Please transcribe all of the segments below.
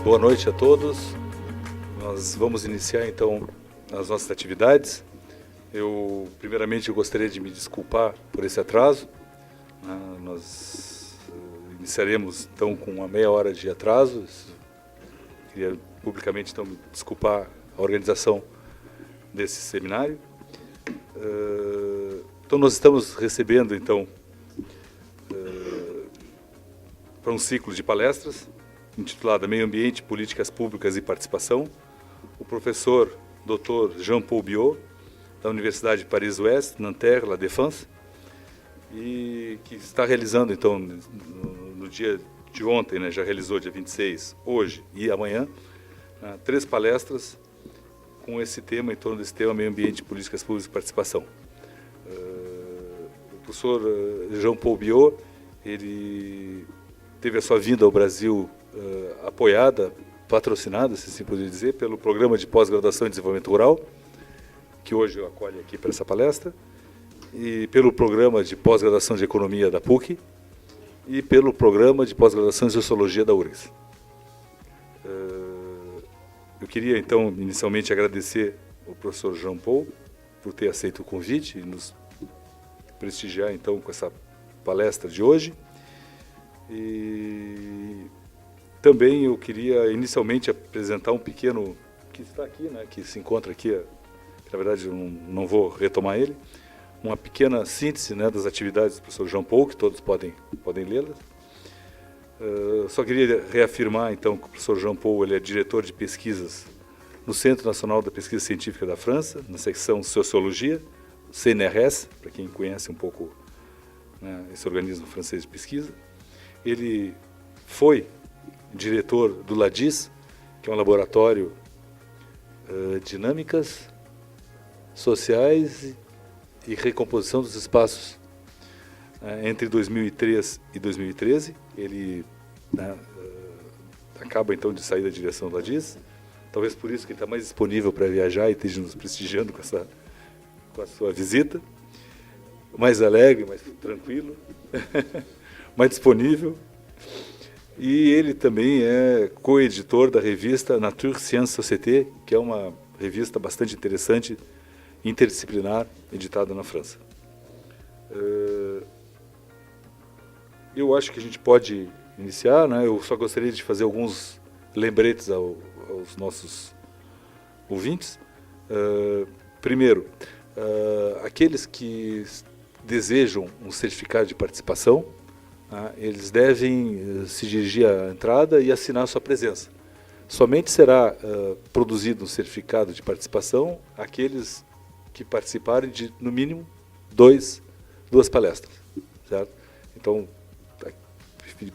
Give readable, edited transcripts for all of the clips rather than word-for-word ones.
Boa noite a todos. Nós vamos iniciar então as nossas atividades. Primeiramente, eu gostaria de me desculpar por esse atraso. Nós iniciaremos então com uma meia hora de atraso. Queria publicamente então me desculpar a organização desse seminário. Então nós estamos recebendo então para um ciclo de palestras intitulada Meio Ambiente, Políticas Públicas e Participação, o professor Dr. Jean-Paul Biot, da Universidade de Paris-Ouest, Nanterre, La Défense, e que está realizando, então, no dia de ontem, né, já realizou dia 26, hoje e amanhã, 3 palestras com esse tema, em torno desse tema, Meio Ambiente, Políticas Públicas e Participação. O professor Jean-Paul Biot, ele teve a sua vinda ao Brasil apoiada, patrocinada, se assim poderia dizer, pelo Programa de Pós-Graduação em Desenvolvimento Rural, que hoje eu acolho aqui para essa palestra, e pelo Programa de Pós-Graduação de Economia da PUC, e pelo Programa de Pós-Graduação em Sociologia da URGS. Eu queria, então, inicialmente agradecer ao professor Jean Paul por ter aceito o convite e nos prestigiar, então, com essa palestra de hoje. E também eu queria inicialmente apresentar um pequeno, que está aqui, né, que se encontra aqui, que, na verdade eu não vou retomar ele, uma pequena síntese, né, das atividades do professor Jean Paul, que todos podem lê-las. Só queria reafirmar então que o professor Jean Paul ele é diretor de pesquisas no Centro Nacional da Pesquisa Científica da França, na secção Sociologia, CNRS, para quem conhece um pouco, né, esse organismo francês de pesquisa. Ele foi diretor do LADIS, que é um laboratório dinâmicas sociais e recomposição dos espaços. Entre 2003 e 2013, ele acaba então de sair da direção do LADIS, talvez por isso que ele está mais disponível para viajar e esteja nos prestigiando com a sua visita, mais alegre, mais tranquilo, mais disponível. E ele também é co-editor da revista Nature, Science, Société, que é uma revista bastante interessante, interdisciplinar, editada na França. Eu acho que a gente pode iniciar, né? Eu só gostaria de fazer alguns lembretes aos nossos ouvintes. Primeiro, aqueles que desejam um certificado de participação, eles devem se dirigir à entrada e assinar a sua presença. Somente será produzido um certificado de participação aqueles que participarem de, no mínimo, 2 palestras. Certo? Então,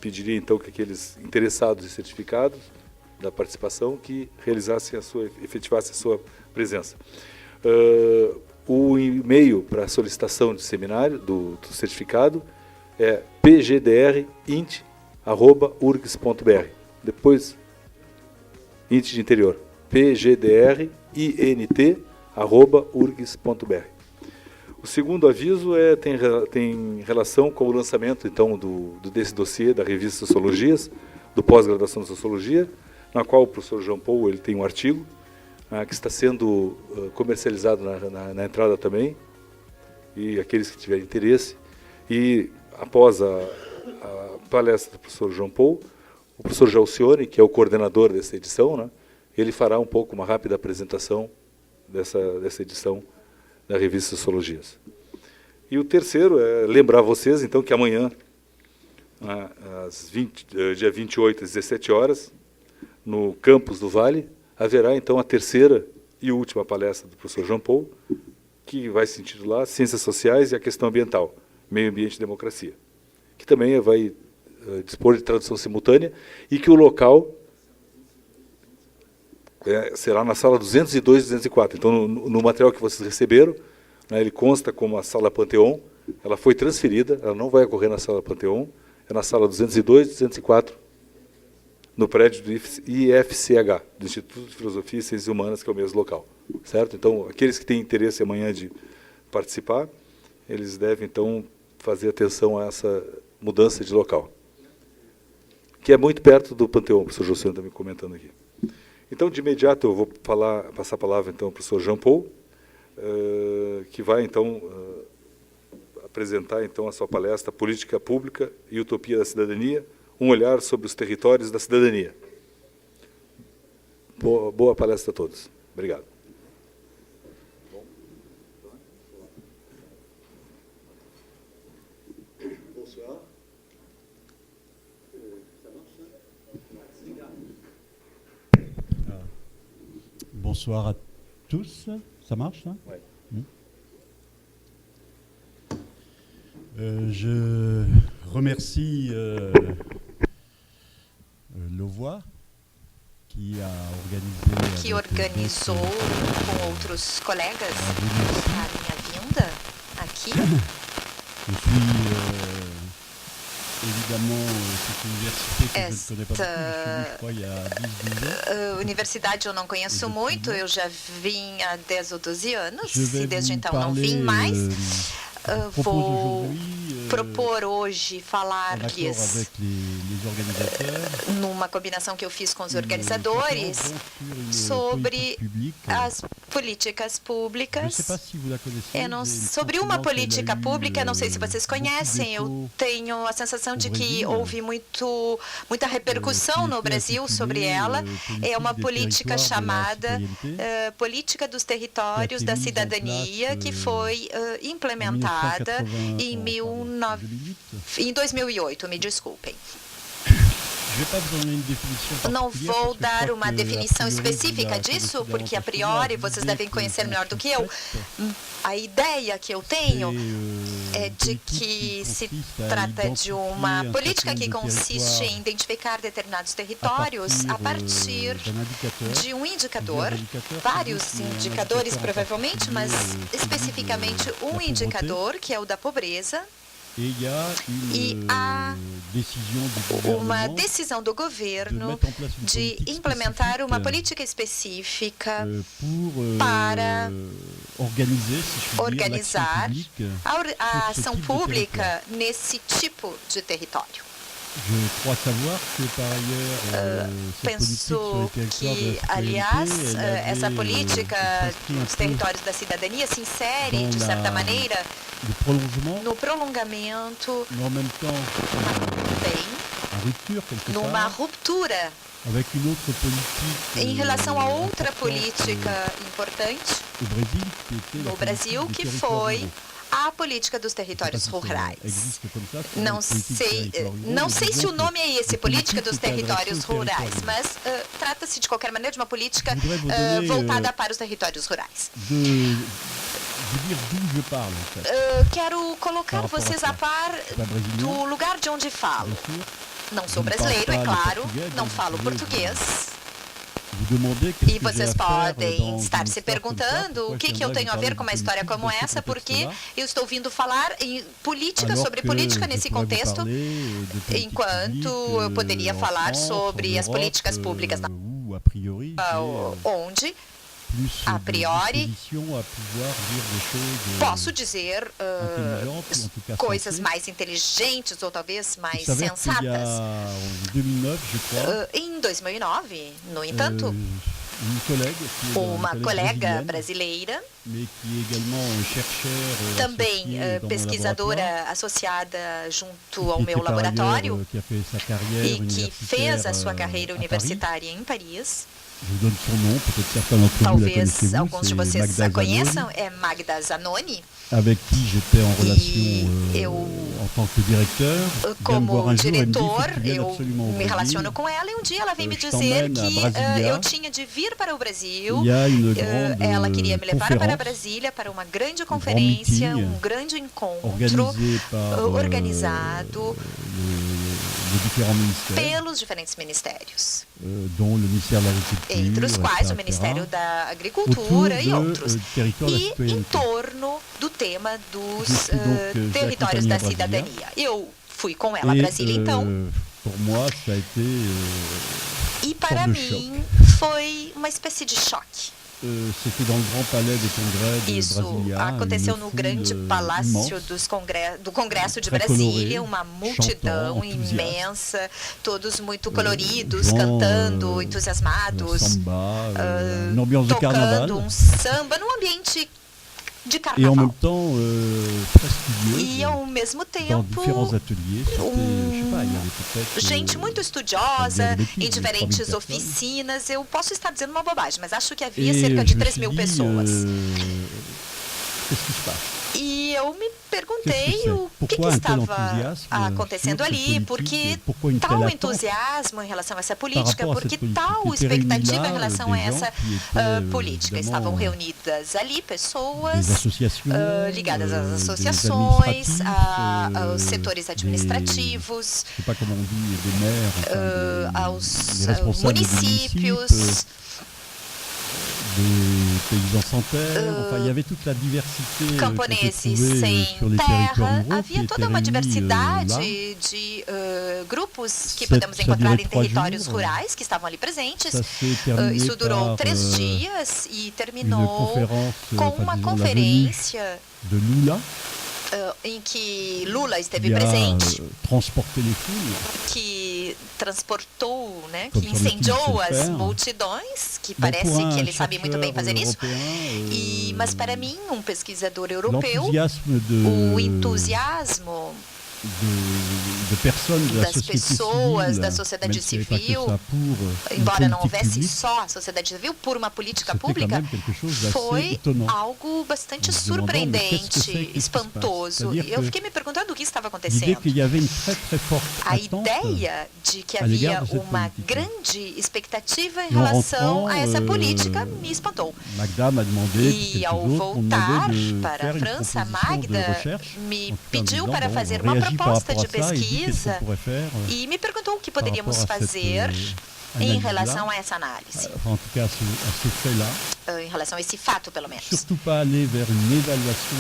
pediria então que aqueles interessados em certificados da participação que efetivassem a sua presença. O e-mail para solicitação de seminário, do certificado, é pgdrint@urgs.br. Depois, int de interior, pgdrint@urgs.br. O segundo aviso tem relação com o lançamento então desse dossiê da revista Sociologias, do pós-graduação de Sociologia, na qual o professor Jean Paul ele tem um artigo que está sendo comercializado na entrada também, e aqueles que tiverem interesse. E após a palestra do professor Jean Paul, o professor Jalcione, que é o coordenador dessa edição, né, ele fará um pouco uma rápida apresentação dessa edição da revista Sociologias. E o terceiro é lembrar vocês, então, que amanhã, dia 28, às 17 horas, no campus do Vale, haverá, então, a terceira e última palestra do professor Jean Paul, que vai se intitular Ciências Sociais e a Questão Ambiental, Meio Ambiente e Democracia, que também vai dispor de tradução simultânea e que o local será na sala 202 e 204. Então, no material que vocês receberam, né, ele consta como a sala Panteon, ela foi transferida, ela não vai ocorrer na sala Panteon, é na sala 202 e 204, no prédio do IFCH, do Instituto de Filosofia e Ciências Humanas, que é o mesmo local. Certo? Então, aqueles que têm interesse amanhã de participar, eles devem, então, fazer atenção a essa mudança de local. que é muito perto do Panteão, o professor Josiano está me comentando aqui. Então, de imediato, eu vou passar a palavra então, ao professor Jean Paul, que vai, então, apresentar então, a sua palestra Política Pública e Utopia da Cidadania, um olhar sobre os territórios da cidadania. Boa palestra a todos. Obrigado. Bonsoir à tous. Ça marche, ça? Ouais. Je remercie Louvois que organizou com outros colegas a minha vinda aqui. Je suis évidemment cette université que je ne connais pas beaucoup, je suis venu, je crois, il y a 10-12 ans. Universidade eu não conheço muito, eu já vim há 10 ou 12 anos e desde então não vim mais. Vou propor hoje falar-lhes, numa combinação que eu fiz com os organizadores, sobre as políticas públicas. Sobre uma política pública, não sei se vocês conhecem, eu tenho a sensação de que houve muita repercussão no Brasil sobre ela. É uma política chamada Política dos Territórios da Cidadania, que foi implementada em 2008, me desculpem. Não vou dar uma definição específica disso, porque a priori vocês devem conhecer melhor do que eu. A ideia que eu tenho é de que se trata de uma política que consiste em identificar determinados territórios a partir de um indicador, vários indicadores provavelmente, mas especificamente um indicador que é o da pobreza. E há uma decisão do governo de implementar uma política específica para organizar a ação pública nesse tipo de território. Penso que, aliás, essa política dos territórios da cidadania se insere, de certa maneira, no prolongamento, numa ruptura em relação a outra política importante no Brasil, que foi a política dos territórios rurais. Não sei se o nome é esse, política dos territórios rurais, mas trata-se de qualquer maneira de uma política voltada para os territórios rurais. Quero colocar vocês a par do lugar de onde falo. Não sou brasileiro, é claro, não falo português. E vocês podem estar se perguntando o que eu tenho a ver com uma história como essa, porque eu estou ouvindo falar em política, sobre política nesse contexto, enquanto eu poderia falar sobre as políticas públicas onde, a priori, posso dizer coisas mais inteligentes ou talvez mais sensatas. Em 2009, no entanto, uma colega brasileira, também pesquisadora associada junto ao meu laboratório e que fez a sua carreira universitária em Paris, talvez alguns de vocês a conheçam, é Magda Zanoni. E eu, como diretor, eu me relaciono com ela e um dia ela veio me dizer que eu tinha de vir para o Brasil. Ela queria me levar para Brasília para uma grande conferência, um grande encontro organizado pelos diferentes ministérios, entre os quais o Ministério da Agricultura e outros, e em torno do tema dos territórios da cidadania. Eu fui com ela a Brasília, então, e para mim foi uma espécie de choque. Isso aconteceu no grande palácio do Congresso de Brasília, uma multidão imensa, todos muito coloridos, cantando, entusiasmados, tocando um samba num ambiente de carnaval. E ao mesmo tempo, gente muito estudiosa em diferentes oficinas. Eu posso estar dizendo uma bobagem, mas acho que havia cerca de 3 mil pessoas. E eu me perguntei o que estava acontecendo ali, porque tal entusiasmo em relação a essa política, porque tal expectativa em relação a essa política. Estavam reunidas ali pessoas ligadas às associações, aos setores administrativos, aos municípios, camponeses sem terra. Havia toda uma diversidade de grupos que podemos encontrar em territórios rurais que estavam ali presentes. Isso durou 3 dias e terminou com uma conferência em que Lula esteve presente, que transportou, né, que incendiou as multidões, que parece que ele sabe muito bem fazer isso. Mas para mim, um pesquisador europeu, o entusiasmo das pessoas da sociedade civil, embora não houvesse só a sociedade civil, por uma política pública, foi algo bastante surpreendente, espantoso. Eu fiquei me perguntando o que estava acontecendo. A ideia de que havia uma grande expectativa em relação a essa política me espantou. E ao voltar para a França, Magda me pediu para fazer uma proposta de pesquisa e me perguntou o que poderíamos fazer em relação a essa análise. Em relação a esse fato, pelo menos.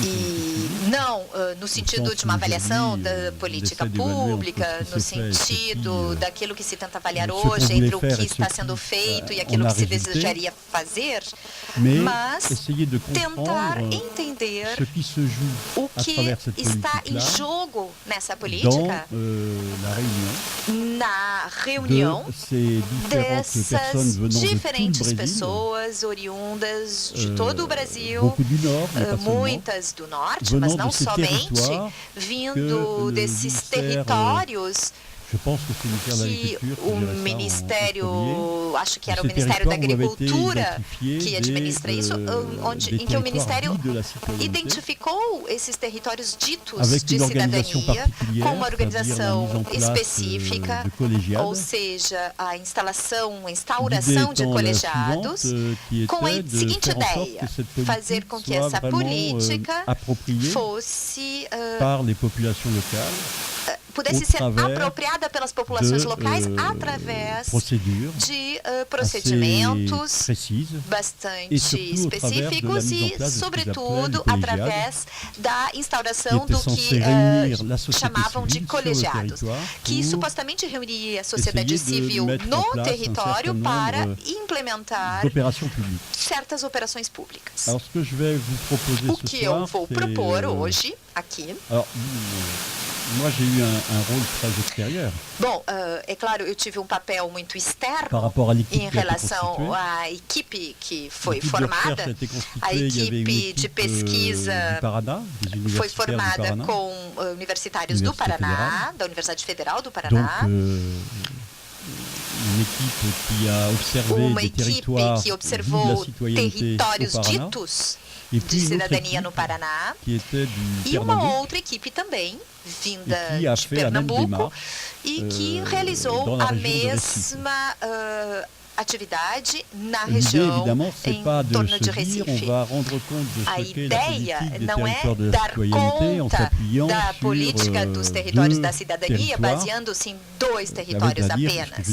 E não no sentido de uma avaliação da política pública, no sentido daquilo que se tenta avaliar hoje entre o que está sendo feito e aquilo que se desejaria fazer, mas tentar entender o que está em jogo nessa política, na reunião dessas diferentes pessoas oriundas de todo o Brasil, muitas do norte, mas não somente, vindo desses territórios que o Ministério, acho que era o Ministério da Agricultura que administra isso, em que o Ministério identificou esses territórios ditos de cidadania com uma organização específica, ou seja, a instauração de colegiados, com a seguinte ideia: fazer com que essa política fosse pudesse ser apropriada pelas populações locais através de procedimentos bastante específicos e, sobretudo, através da instauração do que chamavam de colegiados, que supostamente reuniria a sociedade civil no território para implementar certas operações públicas. O que eu vou propor hoje, aqui... Bom, é claro, eu tive um papel muito externo em relação à equipe que foi formada. A equipe de pesquisa foi formada com universitários do Paraná, da Universidade Federal do Paraná. Uma equipe que observou territórios ditos de cidadania no Paraná, e uma outra equipe também, vinda de Pernambuco, e que realizou a mesma atividade na região em torno de Recife. A ideia não é dar conta da política dos territórios da cidadania baseando-se em 2 territórios apenas.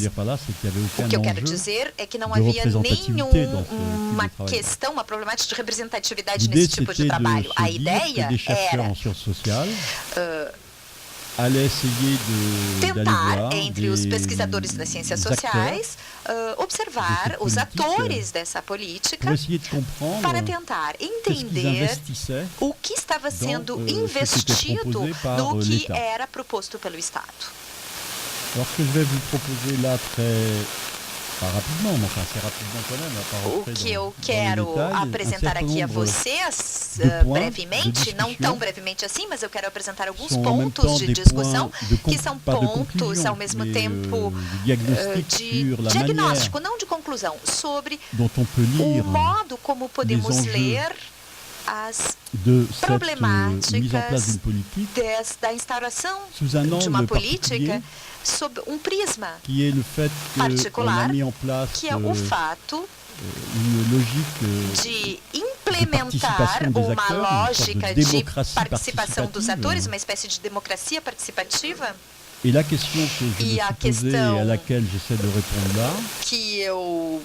O que eu quero dizer é que não havia nenhuma questão, uma problemática de representatividade nesse tipo de trabalho. A ideia era tentar, entre os pesquisadores das ciências sociais, observar os atores dessa política para tentar entender o que estava sendo investido no que era proposto pelo Estado. Alors, ce que je vais vous proposer là, pas rapidement, mais enfin, assez rapidement quand même, à O que eu quero apresentar aqui a vocês brevemente, não tão brevemente assim, mas eu quero apresentar alguns pontos de discussão que são pontos, ao mesmo tempo, de diagnóstico, não de conclusão, sobre o modo como podemos ler as problemáticas da instauração de uma política sob um prisma particular, que é o fato de implementar uma lógica de participação dos atores, uma espécie de democracia participativa. E a questão que eu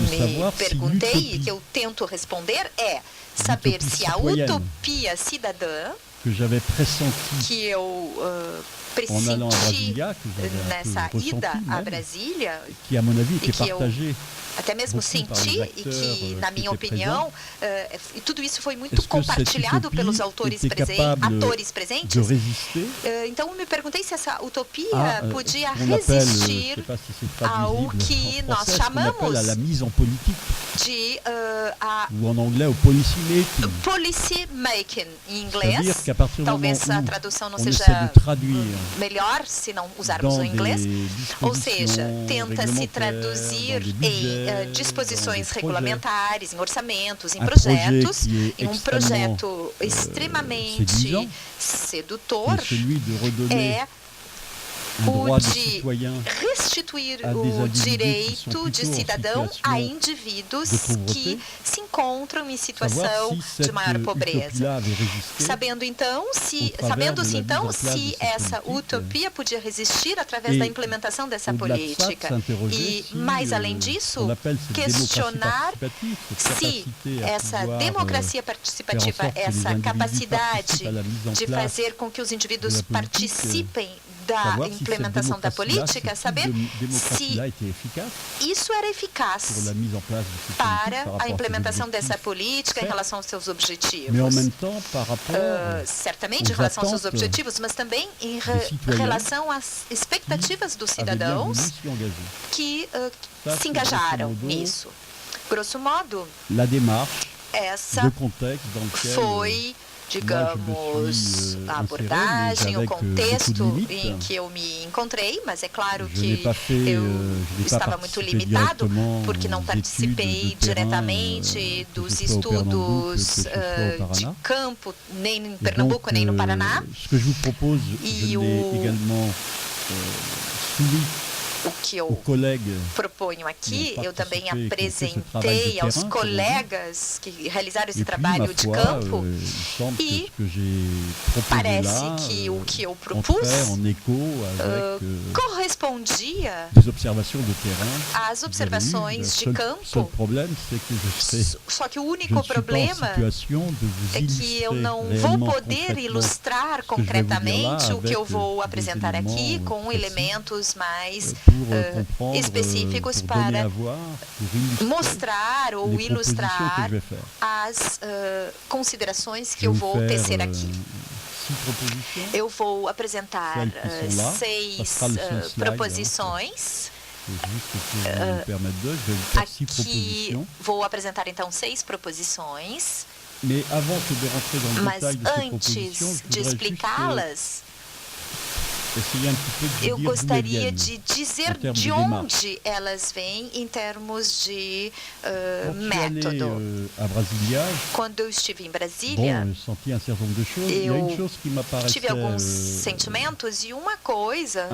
me perguntei e que eu tento responder é saber se a utopia cidadã que eu pressenti nessa ida a Brasília, e que eu até mesmo senti, e que, na minha opinião, tudo isso foi muito compartilhado pelos atores presentes. Então, eu me perguntei se essa utopia podia resistir ao que nós chamamos de policy making em inglês. Talvez a tradução não seja melhor se não usarmos o inglês. Ou seja, tenta-se traduzir em disposições regulamentares, em orçamentos, em projetos, em um projeto extremamente sedutor, é o de restituir o direito de cidadão a indivíduos que se encontram em situação de maior pobreza. Sabendo-se então se essa utopia podia resistir através da implementação dessa política. E, mais além disso, questionar se essa democracia participativa, essa capacidade de fazer com que os indivíduos participem da implementação da política, saber se isso era eficaz para a implementação dessa política em relação aos seus objetivos. Certamente em relação aos seus objetivos, mas também em relação às expectativas dos cidadãos que se engajaram nisso. Grosso modo, essa foi, digamos, a abordagem, o contexto em que eu me encontrei, mas é claro que eu estava muito limitado, porque não participei diretamente dos estudos de campo, nem em Pernambuco, nem no Paraná. E o que eu proponho aqui, eu também apresentei aos colegas que realizaram esse trabalho de campo, e parece que o que eu propus correspondia às observações de campo. Só que o único problema é que eu não vou poder ilustrar concretamente o que eu vou apresentar aqui com elementos mais específicos para mostrar ou ilustrar as considerações que eu vou tecer aqui. Eu vou apresentar 6 proposições. Aqui vou apresentar então 6 proposições. Mas antes de explicá-las, eu gostaria de dizer de onde elas vêm em termos de método. Quando eu estive em Brasília, eu tive alguns sentimentos, e uma coisa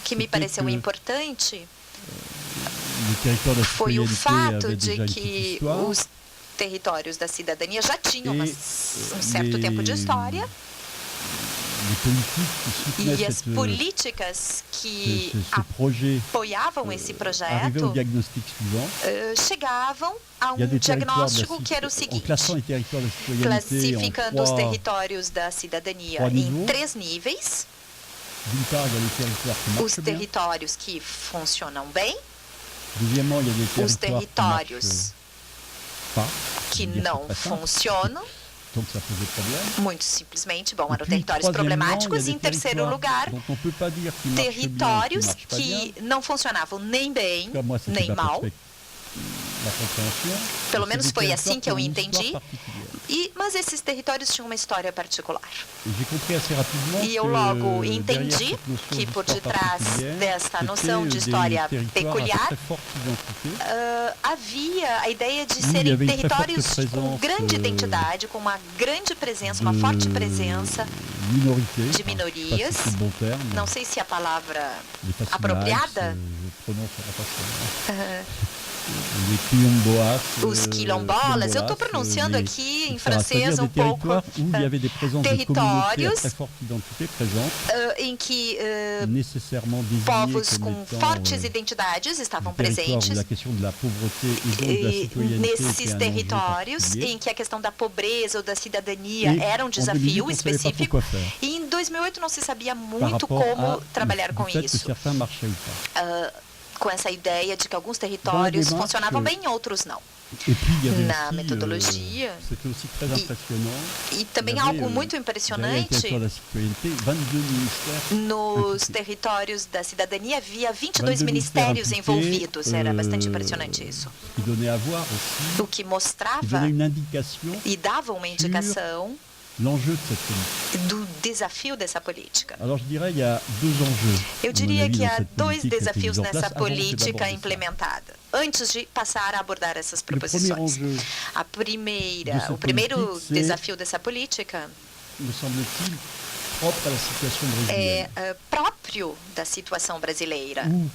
que me pareceu importante foi o fato de que os territórios da cidadania já tinham um certo tempo de história, e as políticas que apoiavam esse projeto chegavam a um diagnóstico que era o seguinte: classificando os territórios da cidadania em 3 níveis. d'une part, il y a les territoires qui os marchent bien. territórios que funcionam bem, Deuxièmement, il y a des os territoires qui territórios marchent pas. que Je veux dire, não c'est très simple. funcionam, Donc ça posait problème. muito simplesmente, bom, Et eram puis, territórios troisièmement, il y a problemáticos. E des em terceiro territoires lugar, dont on ne peut pas dire qu'ils marchent bien, qu'ils territórios marchent pas bien. que não funcionavam nem bem, En tout cas, moi, c'était nem la mal. la compréhension. Pelo Et menos c'est des foi assim territoires que eu qui ont une entendi. histoire particulière. Mas esses territórios tinham uma história particular. Et j'ai compris assez rapidement E eu que logo derrière entendi cette notion que por d'histoire detrás particulière, dessa noção de c'était história des territoires à peculiar, très forte identité. havia a ideia de il y serem avait une très territórios forte com présence, grande identidade, com uma grande presença, uma forte presença Minorité, de enfin, minorias. je sais pas si c'est le bon terme, Não sei se a palavra les Fascinax, apropriada. je prononce à la façon. Les quilomboas, Os quilombolas, eu estou pronunciando aqui em francês um pouco. Où il y avait des présences de communautés à Territórios très forte identité présentes, em que nécessairement désignées povos comme com étant fortes identidades estavam des territoires où presentes. la question de la pauvreté et donc de la E citoyenneté nesses était un enjeu territórios particulier. em que a questão da pobreza ou da cidadania Et era um en 2008, desafio on ne savait pas trop específico. quoi faire E em 2008 não se sabia par muito rapport como trabalhar au com fait que isso. certains marchaient ou pas. Com essa ideia de que alguns territórios démarche, funcionavam bem e outros não. Et puis il y avait Na aussi, metodologia. c'était aussi très impressionnant. E também Il y avait, algo muito derrière les impressionante, territoires de la citoyenneté, 22 ministères nos impliqués. territórios da cidadania havia 22 22 ministérios impliqués, envolvidos. Era bastante impressionante isso. qui donnait à voir aussi, O que qui mostrava donnait une indication e dava uma indicação l'enjeu de cette politique. do desafio dessa política. Alors je dirais il y a deux enjeux. Eu à mon diria avis, que dans há cette dois politique qui a été desafios mise en place nessa avant que política d'aborder ça. implementada, antes de passar a abordar essas Le premier proposições. enjeu, O primeiro politique, c'est- desafio dessa política me semble-t-il, propre à la situation brésilienne. é próprio da situação brasileira, Où,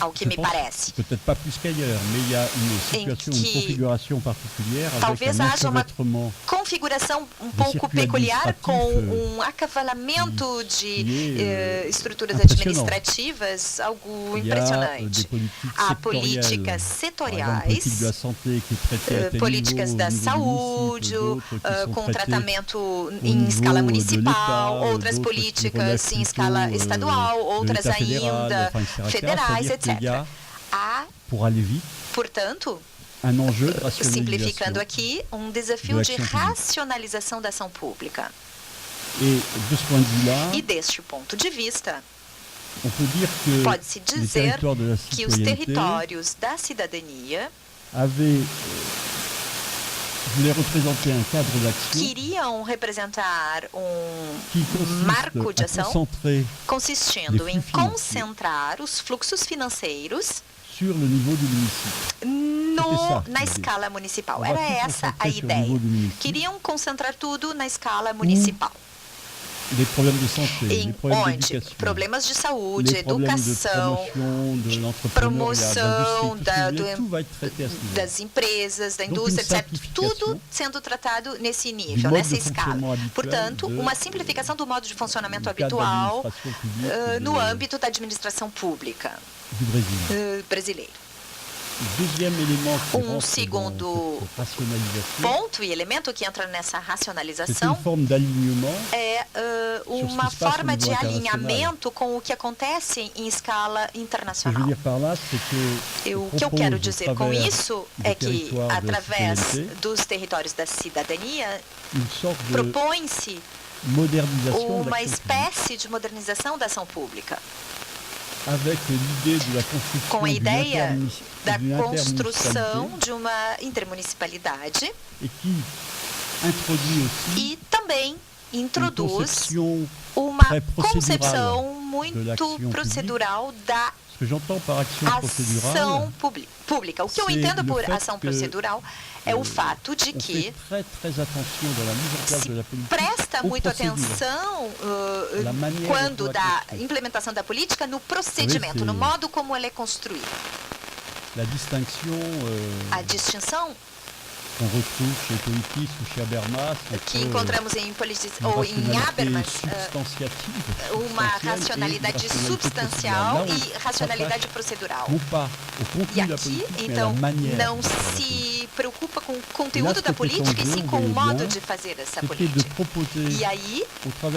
ao que je me pense, parece. peut-être pas plus qu'ailleurs, mais il y a une situation, une que configuration particulière avec talvez un haja uma enchevêtrement configuração um pouco circuito peculiar, com administrativo, acavalamento de que é, estruturas impressionante. administrativas, algo il y a des impressionante. politiques Há sectorielles. políticas Par exemple, setoriais, politique de la santé qui est traitée à tel políticas niveau, da au niveau du saúde, município, d'autres qui sont com traitées tratamento au em niveau escala de municipal, l'État, outras d'autres qui políticas relèvent em escala plutôt, estadual, de outras l'État fédéral, ainda enfin, etc., federais, c'est-à-dire qu'il y etc. a, Há, pour aller vite, portanto, un enjeu de rationalisation. simplificando aqui, um desafio de action publique. racionalização da ação pública. Et de ce point de vue-là, E deste ponto de vista, on peut dire que pode-se les dizer territoires de la que os citoyenneté territórios da cidadania voulaient représenter un cadre d'action queriam representar qui marco de consiste à ação concentrer consistindo des em flux financiers. concentrar os fluxos financeiros sur le niveau du municipio. na escala municipal. On va Era tout essa a concentrer sur le ideia. niveau du município. Queriam concentrar tudo na escala municipal. Des problèmes de santé, des Em problèmes onde d'éducation, problemas de saúde, les problèmes de educação, promotion, de l'entrepreneuriat, promoção de l'industrie, tout va être da, traité à ce niveau. das empresas, da Donc, indústria, une etc. Tudo simplificação sendo tratado nesse du nível, mode nessa de escala. fonctionnement habituel Portanto, de- uma simplificação do modo de funcionamento do cadre habitual d'administration publique no âmbito da administração pública du Brésil. brasileira. Deuxième élément qui rentre segundo dans cette rationalisation, Ponto e elemento que entra nessa c'est une racionalização forme d'alignement é uma Sur ce qui se passe forma au de niveau alinhamento com o que acontece em escala Ce que je veux internacional. dire par là, c'est que O que eu propose, quero au dizer com travers isso des é que, territoires de através citoyenneté, dos territórios da cidadania, une sorte de propõe-se modernisation de uma l'action publique, espécie de modernização da ação pública, avec l'idée de la construction com a ideia da d'une construção intermunicipalité de uma intermunicipalidade et qui introduit aussi e também une introduz conception. uma très procédural concepção de muito l'action procedural da Ce que j'entends par action procédurale, ação pública. O que eu c'est entendo le por fait ação que, procedural é o fato de on que fait très attention dans la mise en place se de la politique presta aux muito procédures. atenção La manière quando dont da ela é construída. implementação da política no procedimento, c'est- no modo como ela é construída. La distinction A distinção qu'on retrouve chez Politis ou chez Habermas, que encontramos em Habermas, uma racionalidade substancial e racionalidade procedural. E aqui, então, não se preocupa com o conteúdo da política, e sim com o modo de fazer essa política. E aí,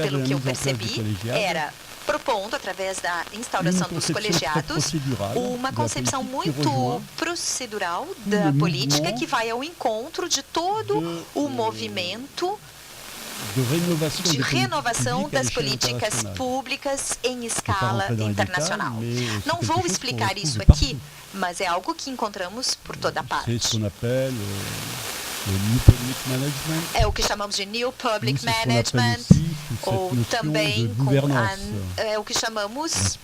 pelo que eu percebi, era propondo, através da instauração dos colegiados, uma concepção muito procedural da política que vai ao encontro de todo o movimento de renovação das políticas públicas em escala internacional. Não vou explicar isso aqui, mas é algo que encontramos por toda parte. É o que chamamos de New Public Management, ou também é o que chamamos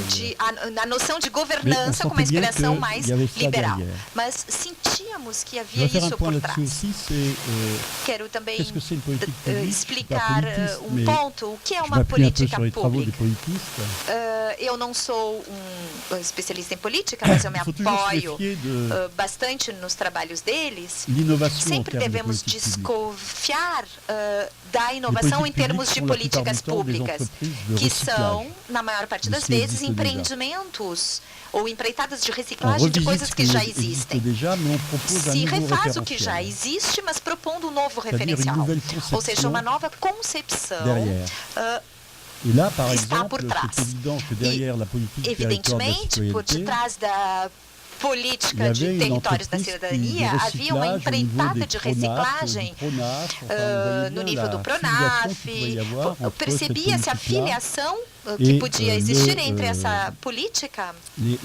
de a noção de governança como uma inspiração mais liberal. Mas sentíamos que havia isso por trás. Quero também explicar um ponto. O que é uma política pública? Eu não sou um especialista em política, mas eu me apoio bastante nos trabalhos deles. Sempre devemos desconfiar da inovação em termos de políticas públicas, que são, na maior parte das vezes, empreendimentos ou empreitadas de reciclagem de coisas que já existem. Se refaz o que já existe, mas propondo um novo referencial, ou seja, uma nova concepção está por trás. E, evidentemente, por detrás da política de territórios da cidadania, havia uma empreitada de reciclagem no nível do PRONAF, percebia-se a filiação que podia existir entre essa política e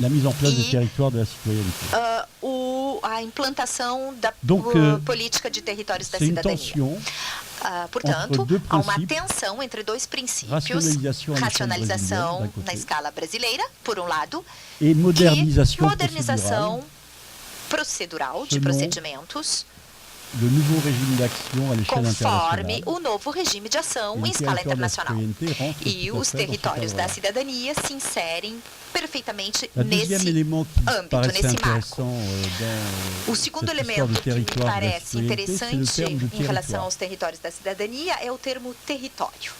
a implantação da política de territórios da cidadania. Portanto, há uma tensão entre dois princípios: racionalização na escala brasileira, por um lado, e modernização procedural de procedimentos, conforme o novo regime de ação em escala internacional. E os territórios da cidadania se inserem perfeitamente nesse âmbito, nesse marco. O segundo elemento que me parece interessante em relação aos territórios da cidadania é o termo território.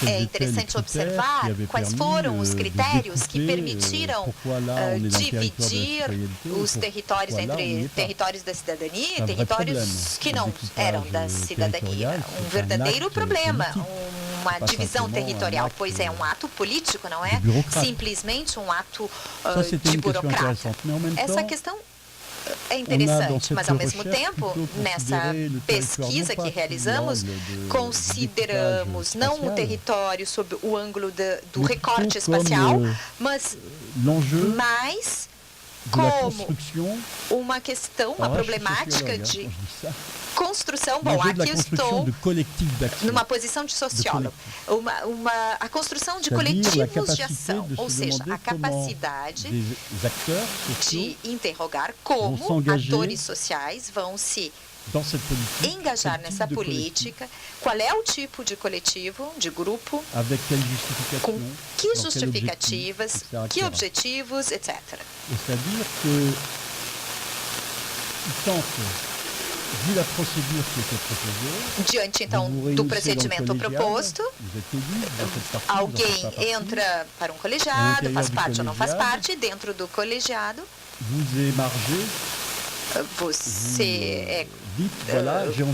É interessante observar quais foram os critérios que permitiram dividir os territórios entre territórios da cidadania e territórios que não eram da cidadania. Um verdadeiro problema, uma divisão territorial, pois é um ato político, não é simplesmente um ato de burocrata. Essa questão é interessante, mas ao mesmo tempo, nessa pesquisa que realizamos, consideramos não o território sob o ângulo do recorte espacial, mas mais como uma questão, uma problemática de construção. Bom, aqui estou numa posição de sociólogo. A construção de coletivos de ação, ou seja, a capacidade de interrogar como atores sociais vão se engajar nessa política, qual é o tipo de coletivo, de grupo, com que justificativas, que objetivos, etc. Diante, então, do procedimento proposto, alguém entra para um colegiado, faz parte ou não faz parte, dentro do colegiado, você é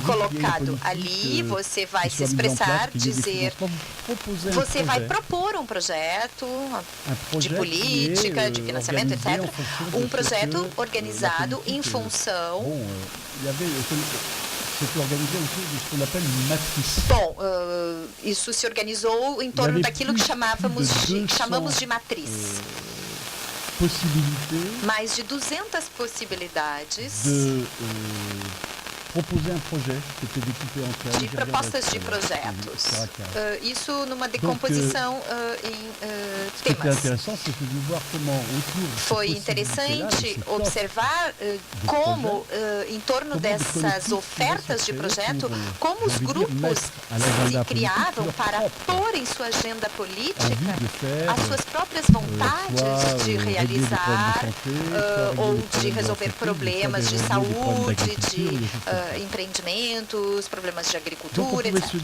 colocado ali, você vai se expressar, dizer, você vai propor um projeto de política, de financiamento, etc. Um projeto organizado em função... Bom, isso se organizou em torno daquilo que chamamos de matriz. Mais de 200 possibilidades de propostas de projetos. Isso numa decomposição em temas. Foi interessante observar como, em torno dessas ofertas de projeto, como os grupos se criavam para pôr em sua agenda política as suas próprias vontades de realizar ou de resolver problemas de saúde, de empreendimentos, problemas de agricultura, etc.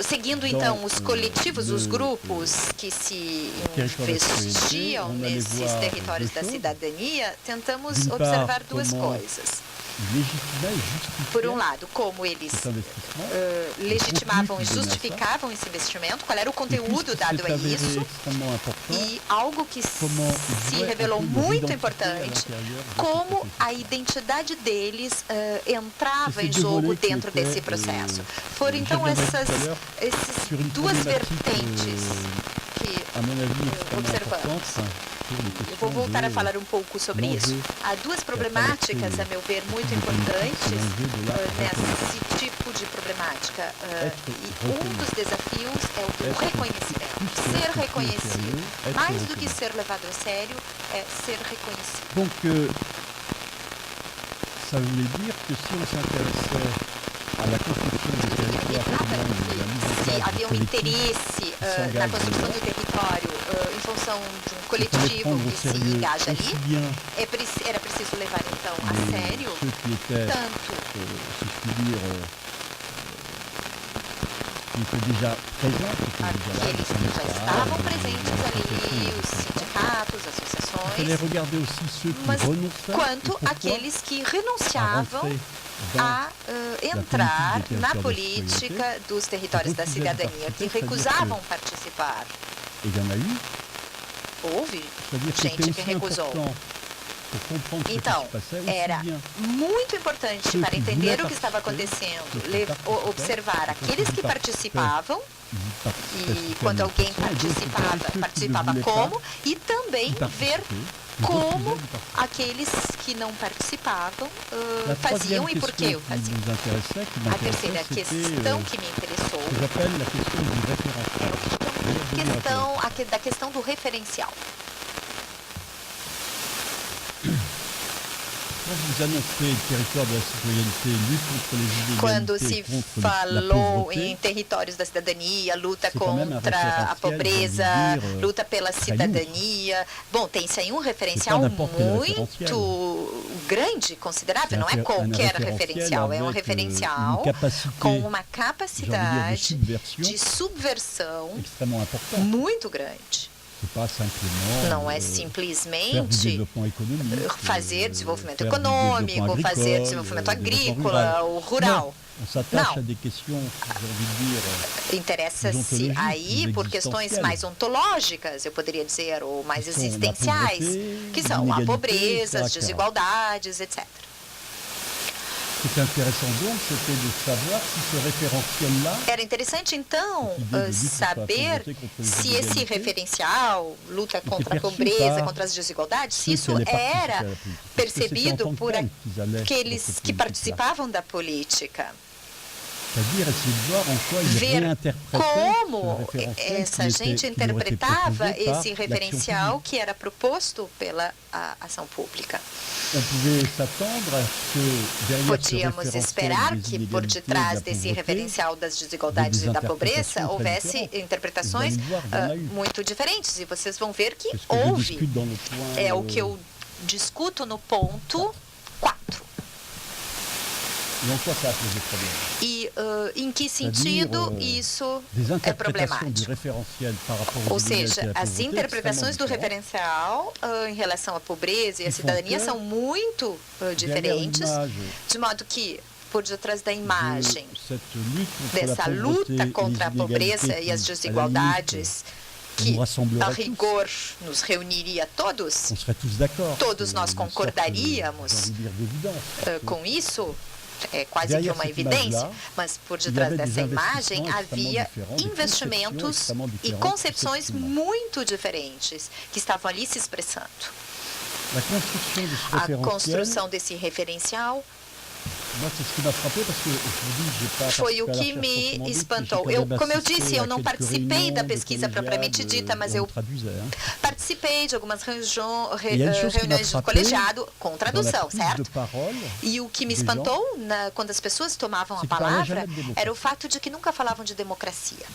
Seguindo então os coletivos, os grupos que se investiam nesses territórios da cidadania, tentamos observar duas coisas. Por um lado, como eles legitimavam e justificavam esse investimento, qual era o conteúdo dado a isso, e algo que se revelou muito importante, como a identidade deles entrava em jogo dentro desse processo. Foram então essas duas vertentes que observamos. Eu vou voltar a falar um pouco sobre isso. Há duas problemáticas, a meu ver, muito importantes nesse tipo de problemática. E um dos desafios é o do reconhecimento. Ser reconhecido. Mais do que ser levado a sério, é ser reconhecido. Donc, ça voulait dire que si on s'intéressait à la construction du territoire, se havia um interesse na construção do território em função de um coletivo que se engaja ali, era preciso levar então a sério tanto aqueles que já estavam presentes ali, os sindicatos, associações, mas quanto aqueles que renunciavam a entrar na política dos territórios da cidadania, que recusavam participar. Houve gente que recusou. Então, era muito importante para entender o que estava acontecendo, observar aqueles que participavam, e quando alguém participava como, e também ver como aqueles que não participavam faziam e por que o faziam. A terceira questão que me interessou é a questão do referencial. Quando se falou em territórios da cidadania, luta contra a pobreza, luta pela cidadania, bom, tem-se aí um referencial muito grande, considerável, não é qualquer referencial, é um referencial com uma capacidade de subversão muito grande. Não é simplesmente fazer desenvolvimento econômico, fazer desenvolvimento agrícola ou rural. Não. Interessa-se aí por questões mais ontológicas, eu poderia dizer, ou mais existenciais, que são a pobreza, as desigualdades, etc. Era interessante, então, saber se esse referencial, luta contra a pobreza, contra as desigualdades, se isso era percebido por aqueles que participavam da política. Ver como essa gente interpretava esse referencial que era proposto pela ação pública. Podíamos esperar que por detrás desse referencial das desigualdades e da pobreza houvesse interpretações muito diferentes, e vocês vão ver que houve. É o que eu discuto no ponto 4. E em que sentido isso é problemático? Ou seja, as interpretações do referencial em relação à pobreza e à cidadania são muito diferentes, de modo que, por detrás da imagem dessa luta contra a pobreza e as desigualdades, que, a rigor, nos reuniria todos nós concordaríamos com isso, é quase que uma evidência, mas por detrás dessa imagem havia investimentos e concepções muito diferentes que estavam ali se expressando. La construction de ce A référentiel, construção desse referencial moi, c'est ce qui m'a frappé parce que je vous dis, j'ai pas foi o participé à la que recherche me proprement dite, espantou. mais j'ai quand même Como eu assisté disse, à eu não quelques participei réunions da de pesquisa propriamente collégiades, dita, mas où on eu traduisait, hein. participei de algumas E aí, chose qui m'a reuniões de frappé colegiado com dans la tradução, prise de certo? parole, E o que me des espantou quando as pessoas tomavam a C'est que parlait palavra jamais de démocratie. era o fato de que nunca falavam de democracia.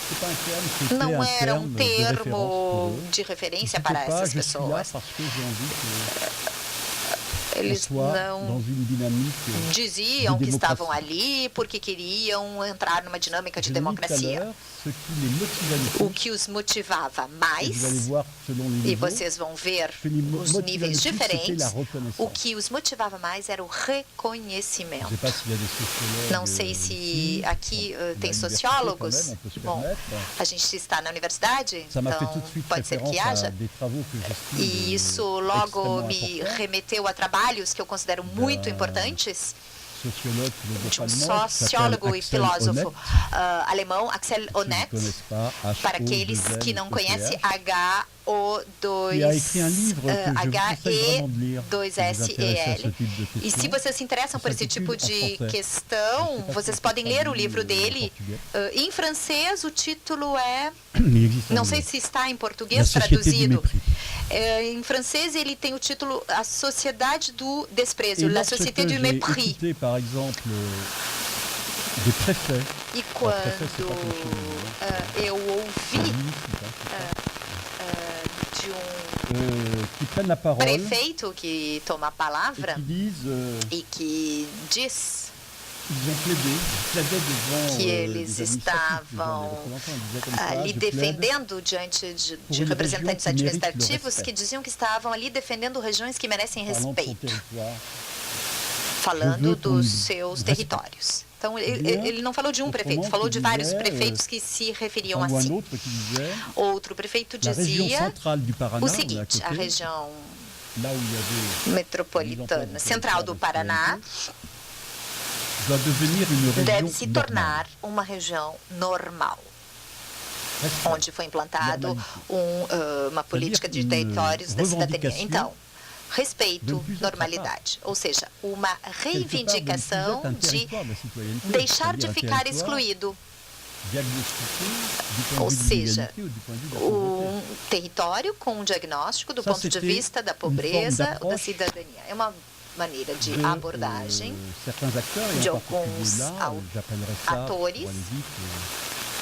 c'est pas un terme qui était Não un era terme um de référence pour termo eux. de referência C'était para pas, essas je suis là pessoas. parce que j'ai envie que on Eles soit dans não une dynamique diziam de que estavam démocratie. ali porque queriam entrar numa dinâmica de Je l'ai dit tout à democracia. l'heure, ce qui les motivait le O plus, que os motivava et vous allez mais, voir selon les e niveaux, vocês vão ver ce qui les os motivait le níveis plus, c'était diferentes, la o reconnaissance. que os motivava mais era o Je ne reconhecimento. sais pas s'il y a des sociologues Não sei se ici. aqui Bon, tem à l'université, sociólogos. quand même, on peut se Bom, permettre. a gente está na universidade, Ça m'a fait então tout de suite pode ser référence que à haja. des travaux que j'estime E isso logo extrêmement me importants. remeteu a trabalhos que eu considero muito importantes Sociologue, de um philosophe allemand, qui sociólogo e s'appelle Axel filósofo Honneth. alemão, Axel Ceux qui ne Honneth, connaissent pas, para aqueles que não conhecem, H-O-2-N-E-T-H. Il a écrit un livre que je vous conseille vraiment de lire, si vous intéressez à ce H-E-2-S-E-L. type de E se questions. vocês se interessam por esse tipo de questão, vocês podem ler o livro dele. Em francês, o título é... Il existe un Não sei livre. se está em La português Société du traduzido. Mépris. Em francês, ele tem o título A Sociedade do Et Desprezo, La lorsque Société du j'ai Mépris. écouté, par exemple, des préfets, E préfet, c'est pas quando comme chez nous, hein. eu ouvi Municipal, c'est ça. de um Qui prennent la parole prefeito que toma a et palavra qui disent, e que diz ils ont plaidé, ils plaidaient devant que des eles administratifs, estavam les représentants, ils disaient comme ça, ali je plaide defendendo diante de une representantes région qui mérite le administrativos respect. que diziam que estavam ali defendendo regiões que merecem parlant de son respeito, territoire. falando veux dos qu'on seus respeite. territórios. Então, Bien, ele não falou de um prefeito, autrement, falou qui de vários disait, prefeitos que se referiam Ou un assim. autre qui disait, Outro prefeito la région dizia centrale du Paraná, o on est à seguinte: a côté, região là où il y avait metropolitana central do Paraná doit devenir une région deve se normale. tornar uma região normal, Respect. onde foi implantado Normalité. uma política de une territórios da cidadania. revendication Então, respeito, de ne plus être normalidade, ou seja, uma Quelque part, de ne plus reivindicação être un de territoire de la citoyenneté, deixar de c'est-à-dire un ficar territoire excluído, diagnostiqué du point ou de vue de seja, l'égalité ou du point de vue de la pauvreté. território com um diagnóstico do Ça, ponto de c'était vista da une forme pobreza ou da d'approche cidadania. É uma maneira de de, abordagem certains acteurs, et de en particulier alguns là, j'appellerais ça, pour atores. aller vite,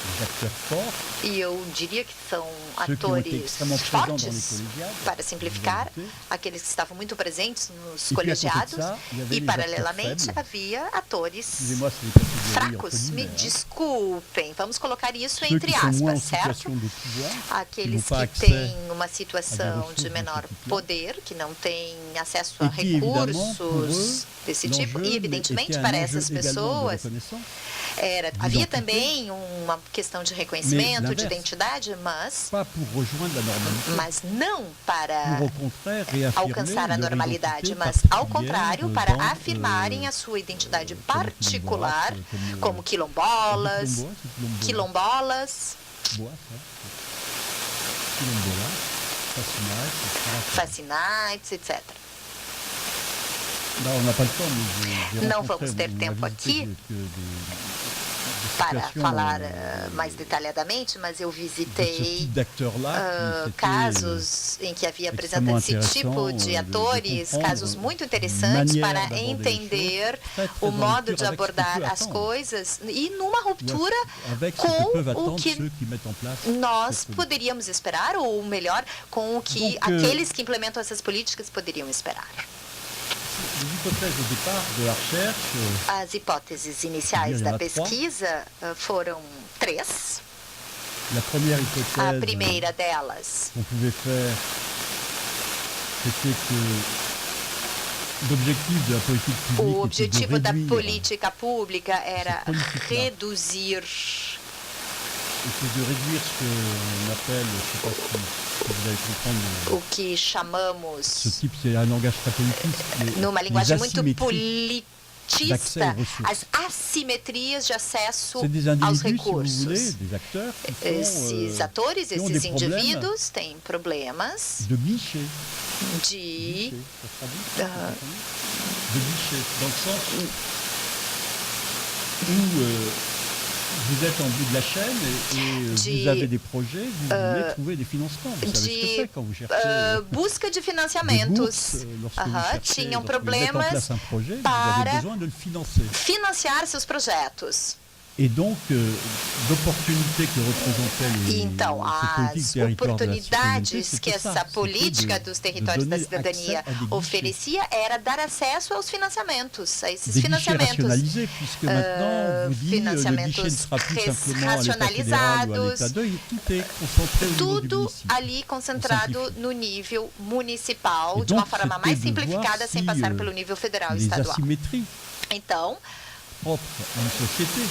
les acteurs forts, E eu diria que são ceux qui ont été atores extrêmement présents dans les fortes, collégiades, para simplificar, en réalité. aqueles que estavam muito presentes nos E puis, à côté de colegiados, ça, il y avait e les paralelamente acteurs faibles. havia atores Excusez-moi, c'est des catégories fracos. entre Me guillemets, hein. desculpem, vamos colocar isso Ceux entre qui sont moins en aspas, certo? situation de pouvoir, Aqueles n'ont pas que accès têm uma situação ressources de menor desse tipo. poder, que não têm acesso a E que, évidemment, pour eux, recursos desse tipo, l'enjeu e evidentemente était un para enjeu essas également de pessoas reconnaissance. havia d'identité. também uma questão de reconhecimento, de l'inverse. identidade, mas Pas pour rejoindre la normalité, não para pour au contraire réaffirmer alcançar a leur normalidade, identité mas ao particulière contrário, para dans, afirmarem a sua identidade como particular, quilombolas, como quilombolas, quilombolas, quilombolas, bois, ça. Quilombolas, fascinais, etc. fascinates, etc. Là, on n'a pas le temps, mais j'ai Não rencontré, vamos ter on a tempo visité aqui des para situations, falar mais detalhadamente, mas eu de ce visitei type d'acteurs-là qui casos em que havia extrêmement apresentado esse tipo intéressant, de de atores, comprendre casos muito une interessantes manière para d'aborder les entender choses, très, très o en modo rupture de avec ce que abordar peut as attendre. coisas e numa ruptura avec ce com que peuvent o attendre que ceux qui mettent en place nós cette politique. poderíamos esperar, ou melhor, com o que Donc, aqueles que implementam essas políticas poderiam esperar. Les hypothèses au départ de la recherche, As hipóteses iniciais da pesquisa foram 3. la première A hypothèse primeira delas qu'on pouvait faire, c'était que l'objectif de la politique o publique était objetivo de da réduire, política pública era política. reduzir était de réduire ce qu'on appelle, je ne sais pas si vous allez comprendre, o que chamamos, ce type, c'est un langage très politique, numa les linguagem muito asymétries. elitista, as assimetrias de acesso des aos individus, si vous recursos. voulez, des acteurs qui Esses atores, qui ont esses des problèmes indivíduos têm problemas de guichet. de Ça se traduit de guichet, dans le sens où vous êtes en bout de la chaîne et vous avez des projets, vous voulez trouver des financements. Vous savez ce que c'est quand vous cherchez busca de des financiamentos. bourses, lorsque vous cherchez, Tinham lorsque vous mettez en problemas place un projet, vous para avez besoin de le financer. financiar seus projetos. Et donc, l'opportunité que représentaient les Então, ces politiques as territoires de la oportunidades citoyenneté, que c'était ça, essa c'était política dos territórios da donner cidadania accès à des guichets. oferecia era dar acesso aos financiamentos, a esses des guichets financiamentos. rationalisés, puisque maintenant, vous dites, le financiamentos guichet ne sera plus simplement à l'État fédéral ou à racionalizados, l'État 2, tout est concentré au niveau du tudo município. ali concentrado no nível municipal, E de uma donc, forma c'était mais de simplificada, voir sem si, passar pelo nível federal e Les estadual. asymétries Então, propres à une société.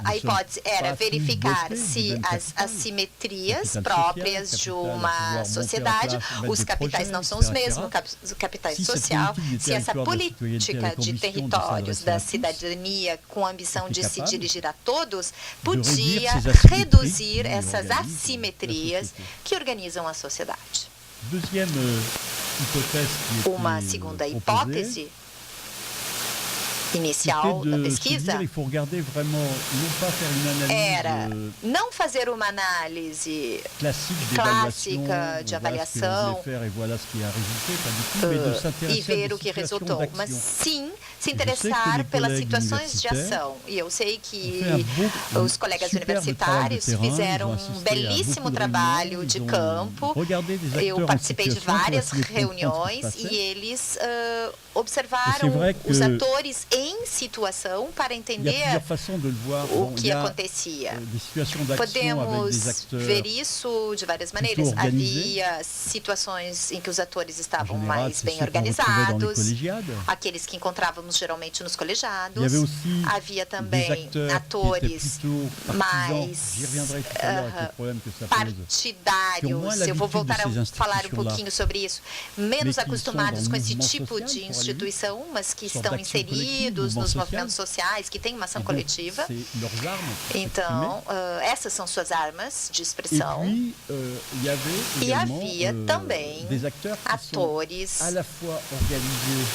a hipótese era pas verificar tous se dotés do as mesmo capital. assimetrias Capital próprias social, de capital uma a pouvoir sociedade, monter en place, mettre os des capitais projets, não são os etc., mesmos, os capitais se social, politique de se essa territoire da citoyenneté política avec de ambition de territórios s'adresser da à tous, cidadania com a ambição de était se capable dirigir a todos, de podia réduire ces asymétries reduzir qui essas organisent assimetrias la société. que organizam a sociedade. Deuxième hypothèse qui Uma était segunda proposée, hipótese inicial c'était da de se pesquisa dire, il faut regarder vraiment, non pas faire une era analyse não fazer uma análise classique clássica d'évaluation, de voilà ce que avaliação, l'on voulait faire et voilà ce qui a résulté, pas du tout, mais de e s'intéresser à ver des o que situations resultou, mas d'action. sim se Eu sei que interessar les pelas collègues situações de universitaires ação. E eu sei ont que fait un os colegas superbe universitários travail de terrain, fizeram ils ont assisté à belíssimo beaucoup de trabalho réunions, de ils ont campo. regardé des acteurs Eu en participei de situation pour várias essayer de comprendre ce qui reuniões se e passait. eles E observaram c'est vrai que os atores em situação para Il y a entender plusieurs façons de le voir. o Bon, il que y a acontecia. des situations d'action avec Podemos des acteurs ver isso de várias maneiras. organisés. Havia situações em que os atores en estavam général, mais c'est bem ceux qu'on retrouvait dans les organizados, collégiades. aqueles que encontrávamos geralmente nos Il y colegiados. avait aussi Havia des também acteurs qui étaient atores plutôt partisans, mais j'y reviendrai tout à l'heure avec le problème que ça pose, partidários. Eu vou voltar a falar um pouquinho sobre isso. Menos que acostumados são com do esse mouvement tipo social, de por ali, instituição, mas que sorte estão d'action collective, inseridos mouvement nos social. movimentos sociais, que têm uma ação Et donc, coletiva. c'est leurs armes pour s'exprimer. Então, essas são suas armas de Et expressão. puis, il y avait E également havia também des acteurs qui sont atores, à la fois organisés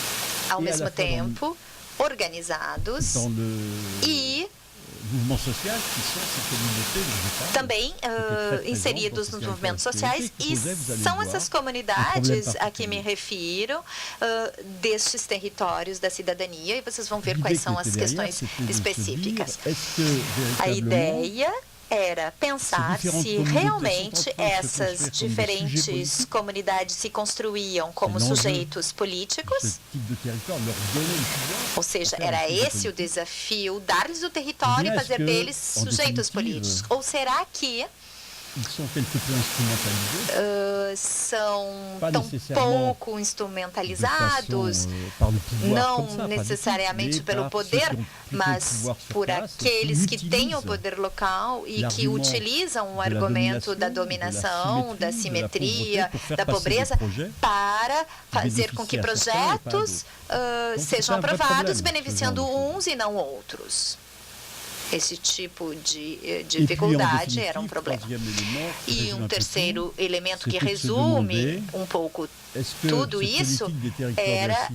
ao et à mesmo la fois tempo, organizados dans le e mouvement social, qui sont ces communautés dont je parle. também inseridos nos movimentos sociais, e são essas comunidades a que me refiro destes territórios da cidadania, e vocês vão ver quais são as questões específicas. A ideia era pensar se realmente essas diferentes comunidades se construíam como sujeitos políticos, ou seja, era esse o desafio, dar-lhes o território e fazer deles sujeitos políticos. Ou será que são tão pouco instrumentalizados, não necessariamente pelo poder, mas por aqueles que têm o poder local e que utilizam o argumento da dominação, da simetria, da pobreza, para fazer com que projetos sejam aprovados, beneficiando uns e não outros. Esse tipo de dificuldade era um problema. E um terceiro elemento que resume um pouco tudo isso era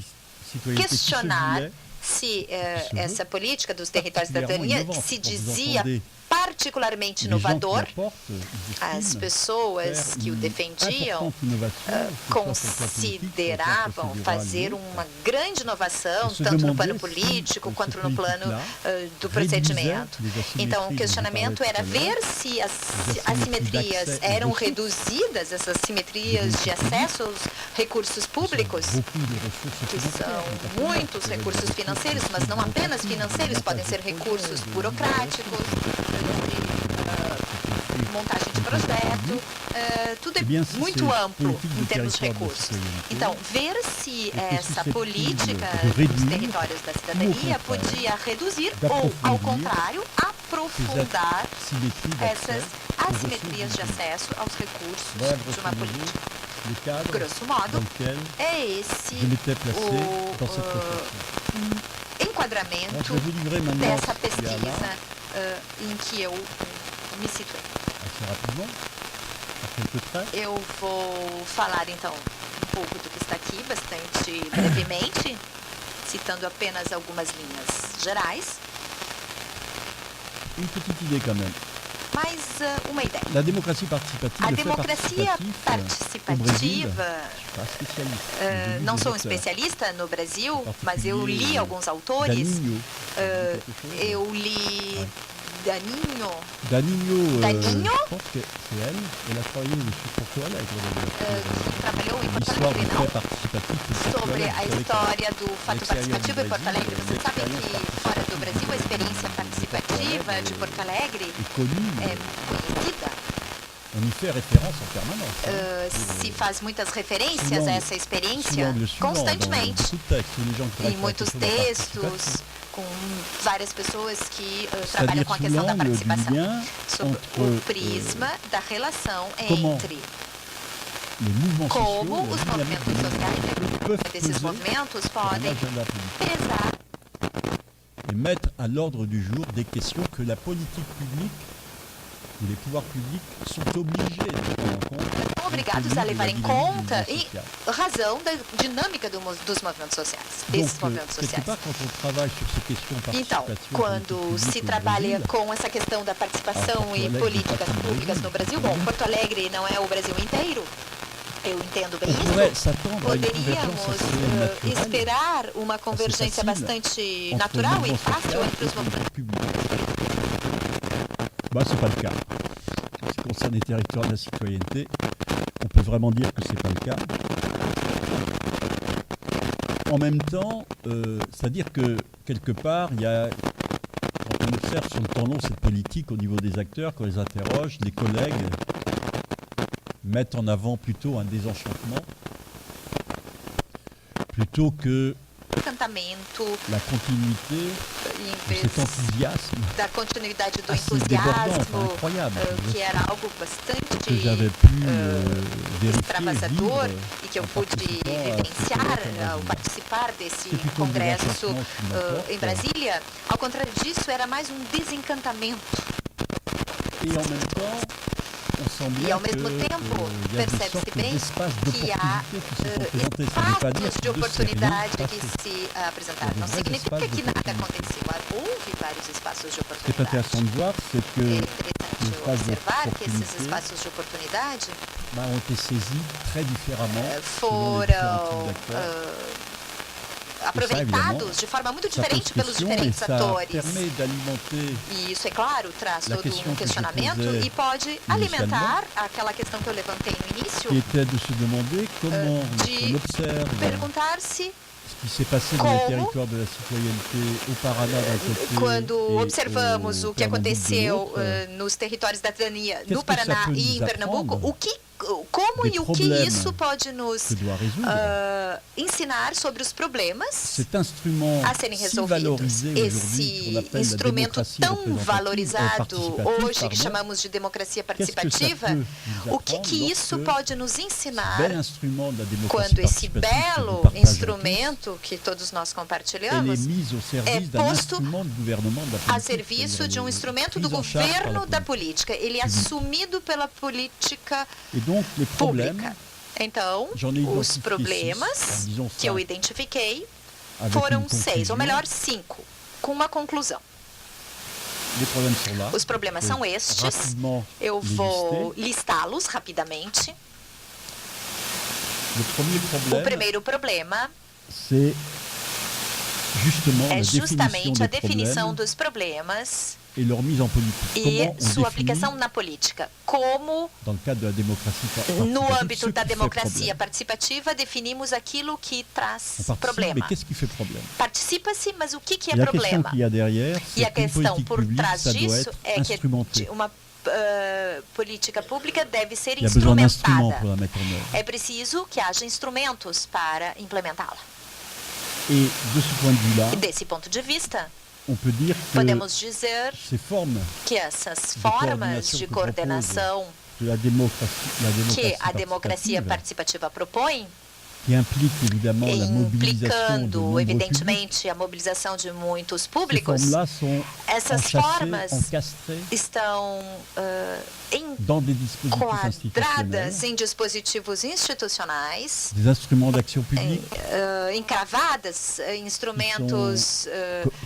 questionar se essa política dos territórios da cidadania, que se dizia particularmente inovador, as pessoas que o defendiam consideravam fazer uma grande inovação, tanto no plano político quanto no plano do procedimento. Então, o questionamento era ver se as assimetrias eram reduzidas, essas assimetrias de acesso aos recursos públicos, que são muitos recursos financeiros, mas não apenas financeiros, podem ser recursos burocráticos, montagem de projeto, tudo é muito amplo em termos de recursos. Então, ver se essa política dos territórios da cidadania podia reduzir ou, ao contrário, aprofundar essas assimetrias de acesso aos recursos de uma política. Grosso modo, é esse enquadramento dessa pesquisa em que eu me situei. Eu vou falar então um pouco do que está aqui, bastante brevemente, citando apenas algumas linhas gerais. Mas uma ideia. A democracia participativa não sou um especialista no Brasil, mas eu li alguns autores. Eu li Daninho. Que trabalhou em Porto Alegre, não? Sobre a história do fato participativo em Porto Alegre. Você sabe que fora do Brasil a experiência participativa de Porto Alegre é conhecida. Se faz muitas referências a essa experiência constantemente, em muitos textos, com várias pessoas que trabalham com a questão da participação, sobre o prisma da relação entre como os movimentos sociais, desses movimentos podem pesar et mettre à l'ordre du jour des questions que la politique publique ou les pouvoirs publics sont obligés de prendre en compte. São obrigados a levar em conta em razão da dinâmica dos movimentos sociais, desses movimentos sociais. Então, quando se trabalha com essa questão da participação e políticas públicas no Brasil, bom, Porto Alegre não é o Brasil inteiro. Eu entendo bem isso. Poderíamos esperar uma convergência bastante natural e fácil entre os movimentos. Ce n'est pas le cas. En ce qui concerne les territoires de la citoyenneté, on peut vraiment dire que ce n'est pas le cas. En même temps, c'est-à-dire que quelque part, il y a, quand on observe sur le temps long cette politique au niveau des acteurs, quand on les interroge, les collègues mettent en avant plutôt un désenchantement, plutôt que la continuité de cet enthousiasme da continuidade do assez débordant, entusiasmo, incroyable, que era algo bastante que j'avais pu vérifier, extravasador vivre, e que eu pude evidenciar ao participar desse congresso em Brasília. Ao contrário disso, era mais um desencantamento. E ao mesmo tempo, percebe-se bem que há espaços de oportunidade que se apresentaram. Não significa que nada aconteceu. Houve vários espaços de oportunidade. É interessante observar que esses espaços de oportunidade foram aproveitados de forma muito diferente pelos diferentes atores. E isso, é claro, traz todo um questionamento e pode alimentar aquela questão que eu levantei no início, de perguntar-se quando observamos o que aconteceu nos territórios da cidadania no Paraná e em Pernambuco, como e o que isso pode nos ensinar sobre os problemas a serem resolvidos. Esse instrumento tão valorizado hoje, que chamamos de democracia participativa, o que isso pode nos ensinar quando esse belo instrumento que todos nós compartilhamos é posto a serviço de um instrumento do governo da política. Ele é assumido pela política pública. Então, os problemas que eu identifiquei foram 6, ou melhor, 5, com uma conclusão. Os problemas são estes, eu vou listá-los rapidamente. O primeiro problema é justamente a definição dos problemas e sua aplicação na política. Como, no âmbito da democracia participativa, definimos aquilo que traz problema. Participa-se, mas o que é problema? E a questão por trás disso é que uma política pública deve ser instrumentada. É preciso que haja instrumentos para implementá-la. E desse ponto de vista, podemos dizer que essas formas de coordenação que a democracia participativa propõe qui implique évidemment la mobilisation de implicando, nombreux publics. evidentemente, a mobilização de muitos Ces públicos, formes-là sont essas enchâssées, formas encastrées estão dans des dispositifs institutionnels, enquadradas em dispositivos institucionais, des instruments d'action publique encravadas em instrumentos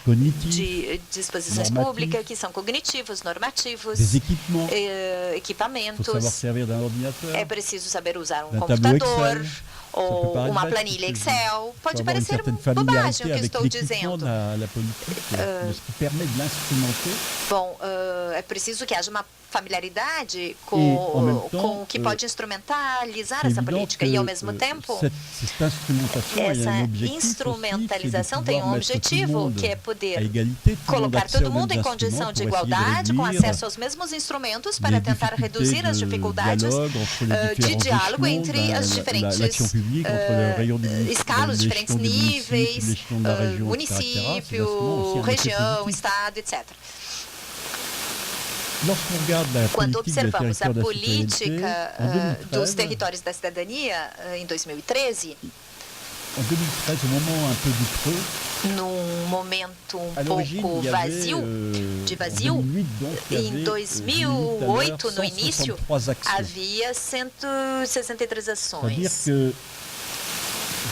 cognitifs, de disposições normativos, públicas que são cognitivos, normativos, des équipements. Il faut equipamentos. savoir servir d'un ordinateur, É preciso saber usar um d'un tableau computador Excel. ou paraître uma bête, planilha parce que Excel. Pode faut avoir une parecer certaine bobagem familiarité o que avec estou l'équipement dizendo. de la politique, de ce qui permet de l'instrumenter. Bom, é preciso que haja uma familiaridade en com même temps, o que pode instrumentalizar C'est essa évident política. que E, ao mesmo tempo, cette instrumentation a essa un objectif instrumentalização aussi, c'est de tem pouvoir um mettre tout le objetivo, monde que é à poder égalité, tout le monde colocar accès todo aux mundo em mêmes condição de instruments pour essayer igualdade, com réduire acesso aos mesmos instrumentos para les tentar difficultés reduzir as de dificuldades dialogue entre les de différents diálogo échelons, entre as diferentes l'action publique, entre le rayon du municipal, escalas, os diferentes l'échelon du municipio, níveis, l'échelon de la région, etc., etc. C'est município, instruments aussi un effet região, positif. estado, etc. Lorsqu'on regarde la Quando politique des observamos a territoires de la política citoyenneté, en dos 2013, territórios da cidadania em 2013, en 2013, au moment un peu du creux, num momento à l'origine, pouco il y avait, vazio, de en vazio, 2008, donc, il y em avait, 2008, no início, 163 actions. havia 163 C'est-à-dire ações. que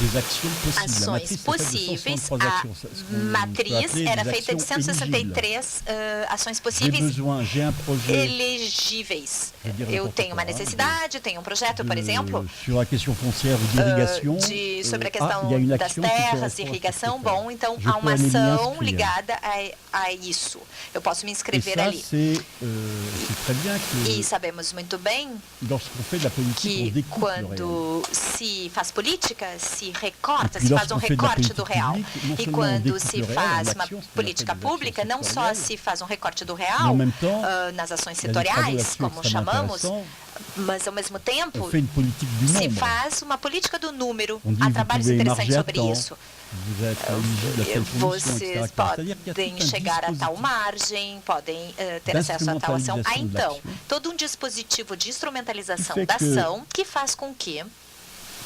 des actions possibles. La Ações matrice est faite de possíveis. 163 A actions. Ce qu'on peut matriz appeler era des feita de actions éligibles. 163 ações J'ai possíveis besoin, j'ai un projet elegíveis. Je veux dire Eu n'importe tenho uma quoi, hein, necessidade, tenho um projeto, por exemplo, sur la question foncière ou d'irrigation. sobre a il y a questão une das action qui terras, correspond à ce irrigação. que je Bom, então Je há peux uma aller m'y ação inscrire. ligada a isso. Eu posso me Et inscrever ça, ali. c'est très bien E que sabemos muito bem lorsqu'on fait de la politique, on que découpe le réel. quando se faz política, se recorta, E que se faz um lorsqu'on fait de la recorte do politique real. publique, non E seulement on quando découpe se le réel, faz l'action, uma ce qu'on appelle política des pública, actions não só sectorielles, se faz um recorte do mais en real même temps, nas ações il y a des travaux setoriais, là-dessus como extrêmement chamamos, intéressants. mas ao mesmo On tempo fait une politique du se nombre. faz uma política do número. On dit Há vous trabalhos pouvez interessantes émarger à sobre temps, isso. vous êtes éligible à telle condition, etc. Vocês C'est-à-dire qu'il y a podem tout un chegar a tal dispositif margem, podem ter acesso a tal ação. Há então todo um dispositivo de instrumentalização da ação que faz com que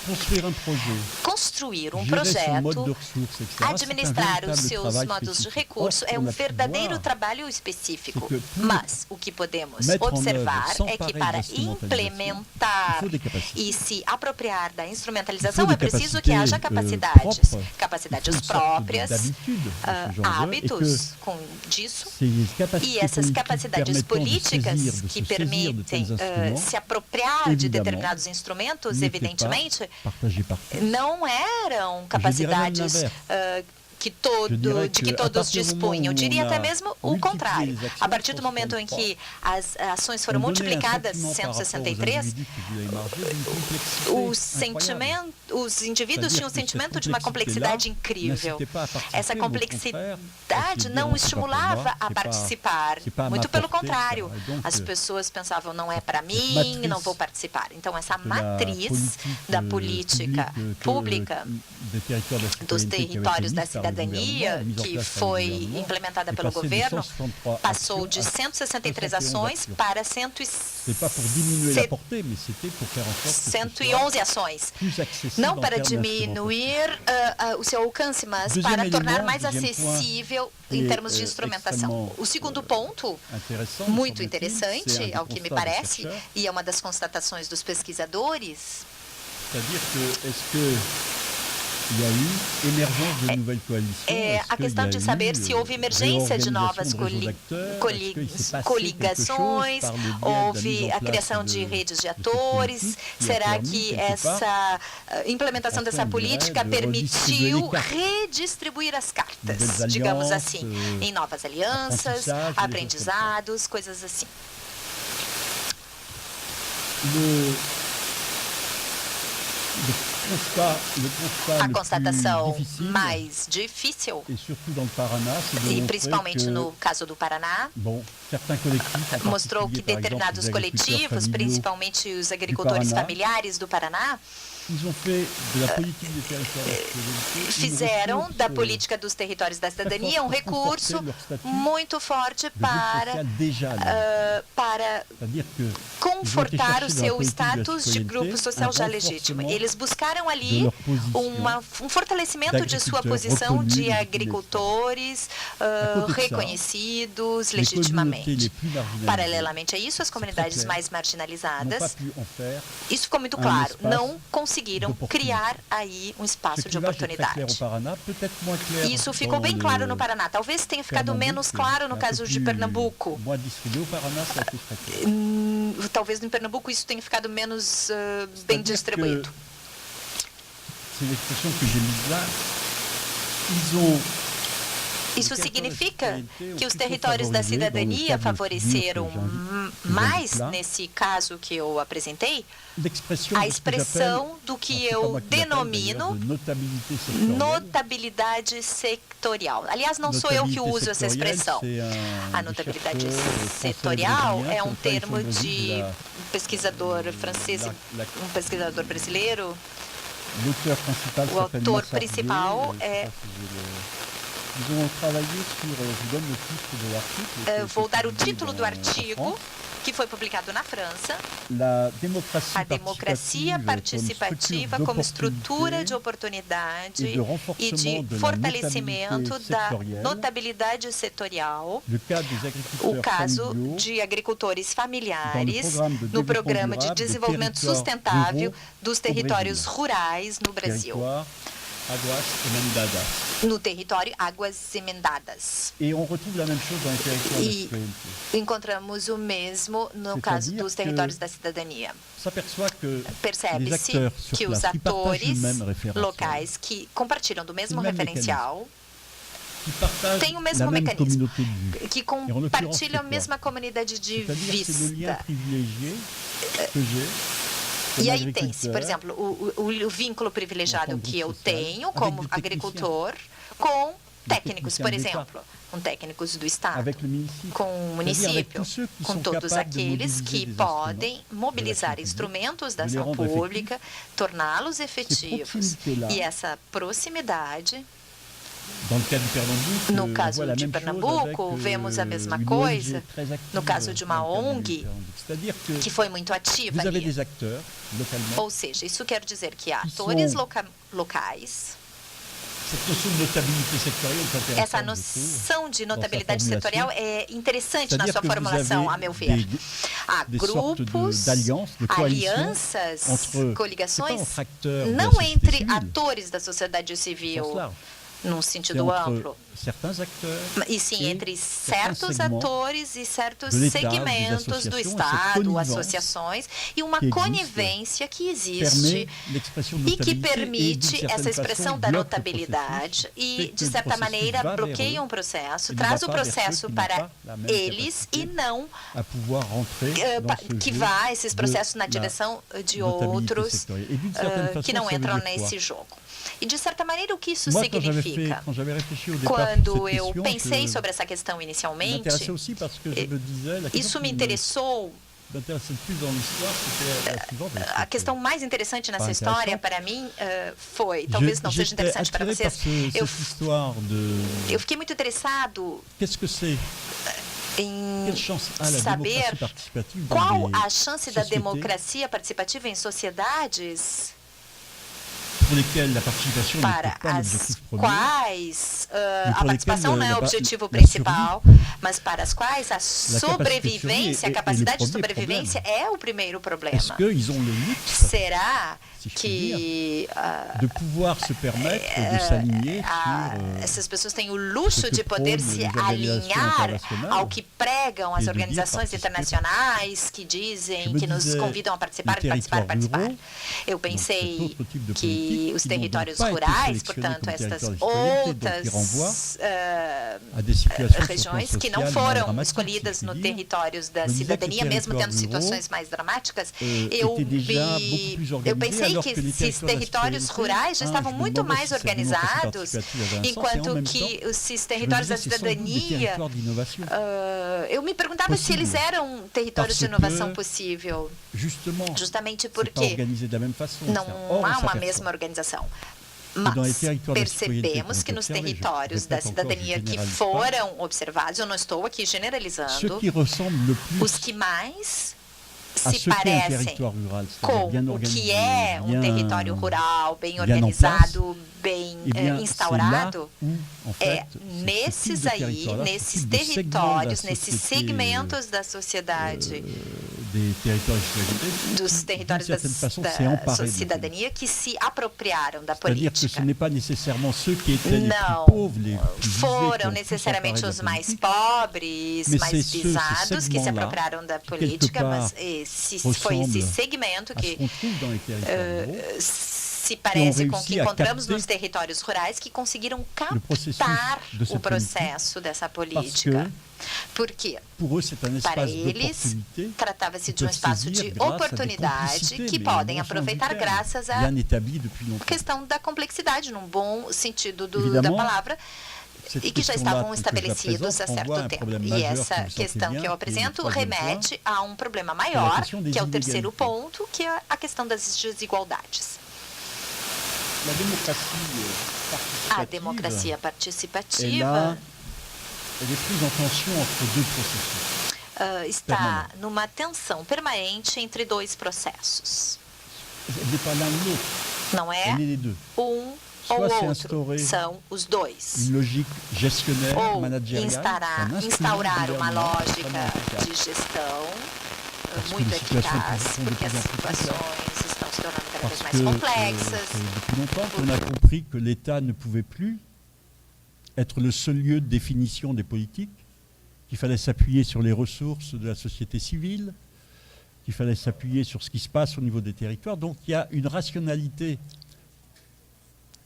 construire un projet, construir um gérer son mode de projeto, ressources, etc. administrar C'est un os véritable seus travail modos de spécifique. recurso Or, é on um a pu verdadeiro voir trabalho específico. que pour Mas o que podemos mettre en observar œuvre, é que s'emparer para de l'instrumentalisation, implementar il faut des capacités. e se apropriar da Il instrumentalização faut é des preciso que haja capacités, capacidades, propres. capacidades Il faut une sorte próprias, d'habitude de ce genre de- et que hábitos disso. ces capacités E essas politiques capacidades permettant de políticas saisir, de que se saisir de permitem tels instruments, se apropriar de évidemment, determinados instrumentos, n'étaient evidentemente, pas partagées par tous. não eram capacidades l'inverse. que Je dirais de que que, todos à partir do dispunham. Eu momento diria où on até a mesmo o multiplié contrário. les actions A partir do sur momento em 63, que as ações foram on donnait un multiplicadas, sentiment par rapport aux 163, individus qui voulaient émarger d'une complexité o incroyable. sentimento, os indivíduos tinham o sentimento de uma complexidade incrível. Essa complexidade não estimulava a participar. Muito pelo contrário. As pessoas pensavam, não é para mim, não vou participar. Então, essa matriz da política pública dos territórios da cidadania, que foi implementada pelo governo, passou de 163 ações para 111 ações. Não para diminuir o seu alcance, mas para tornar mais acessível em termos de instrumentação. O segundo ponto, muito interessante, ao que me parece, e é uma das constatações dos pesquisadores, é a questão de saber se houve emergência de novas coligações, houve a criação de redes de atores. Será que essa implementação dessa política permitiu redistribuir as cartas, digamos assim, em novas alianças, aprendizados, coisas assim? A constatação mais difícil, e principalmente no caso do Paraná, mostrou que determinados coletivos, principalmente os agricultores familiares do Paraná, fizeram da política dos territórios da cidadania um recurso muito forte para confortar o seu status de grupo social já legítimo. Eles buscaram ali um fortalecimento de sua posição de agricultores reconhecidos legitimamente. Paralelamente a isso, as comunidades mais marginalizadas, isso ficou muito claro, não conseguiram criar aí um espaço de oportunidade. Isso ficou bem claro no Paraná. Talvez tenha ficado menos claro no caso de Pernambuco. Talvez em Pernambuco isso tenha ficado menos bem distribuído. Isso significa que os territórios da cidadania favoreceram mais, nesse caso que eu apresentei, a expressão do que eu denomino notabilidade setorial. Aliás, não sou eu que uso essa expressão. A notabilidade setorial é um termo de um pesquisador francês, um pesquisador brasileiro. O autor principal é... Vou dar o título do artigo que foi publicado na França. A democracia participativa como estrutura de oportunidade e de fortalecimento da notabilidade setorial. O caso de agricultores familiares no Programa de Desenvolvimento Sustentável dos Territórios Rurais no Brasil. No território Águas Emendadas. E encontramos o mesmo no caso dos territórios da cidadania. Percebe-se que os atores locais que compartilham do mesmo referencial têm o mesmo mecanismo, que compartilham a mesma comunidade de vista. E aí tem-se, por exemplo, o vínculo privilegiado que eu tenho como agricultor com técnicos, por exemplo, com técnicos do Estado, com o município, com todos aqueles que podem mobilizar instrumentos da ação pública, torná-los efetivos. E essa proximidade... No caso de Pernambuco, vemos a mesma coisa no caso de uma ONG que foi muito ativa ali. Ou seja, isso quer dizer que há atores locais. Essa noção de notabilidade setorial é interessante na sua formulação, a meu ver. Há grupos, alianças, coligações, não entre atores da sociedade civil, num sentido amplo, e sim entre certos atores e certos segmentos do Estado, associações, e uma conivência que existe e que permite essa expressão da notabilidade e, de certa maneira, bloqueia um processo, traz o processo para eles e não que vá esses processos na direção de outros que não entram nesse jogo. E, de certa maneira, o que isso significa? Quando eu pensei sobre essa questão inicialmente, isso me interessou. A questão mais interessante nessa história, para mim, foi, talvez não seja interessante para vocês, eu fiquei muito interessado em saber qual a chance da democracia participativa em sociedades para as quais a participação não é o objetivo principal, mas para as quais a sobrevivência, a capacidade de sobrevivência é o primeiro problema. Será que essas pessoas têm o luxo de poder se alinhar ao que pregam as organizações internacionais que dizem, que nos convidam a participar? Eu pensei que que os territórios rurais, portanto, estas outras regiões que não foram escolhidas no territórios da cidadania, mesmo tendo situações mais dramáticas, eu pensei que esses territórios rurais já estavam muito mais organizados, enquanto que esses territórios da cidadania, eu me perguntava se eles eram territórios de inovação possível, justamente porque não há uma mesma organização. Mas percebemos que nos territórios da cidadania que foram observados, eu não estou aqui generalizando, os que mais se parecem com o que é um território rural bem organizado, bem instaurado, nesses territórios, nesses segmentos da sociedade, dos territórios da cidadania que se apropriaram da política. Não foram necessariamente os mais pobres, mais visados que se apropriaram da política, mas foi esse segmento que se parece com o que encontramos nos territórios rurais que conseguiram captar o processo dessa política. Por quê? Para eles, tratava-se de um espaço de oportunidade que podem aproveitar graças à questão da complexidade, num bom sentido da palavra, e que já estavam estabelecidos há certo tempo. E essa questão que eu apresento remete a um problema maior, que é o terceiro ponto, que é a questão das desigualdades. A democracia participativa está numa tensão permanente entre dois processos. Não é um ou outro, são os dois. Ou instaurar uma lógica de gestão muito eficaz, porque as situações estão se tornando cada vez mais complexas. Depuis longtemps qu'on a compris que l'État ne pouvait plus être le seul lieu de définition des politiques, qu'il fallait s'appuyer sur les ressources de la société civile, qu'il fallait s'appuyer sur ce qui se passe au niveau des territoires. Donc il y a une rationalité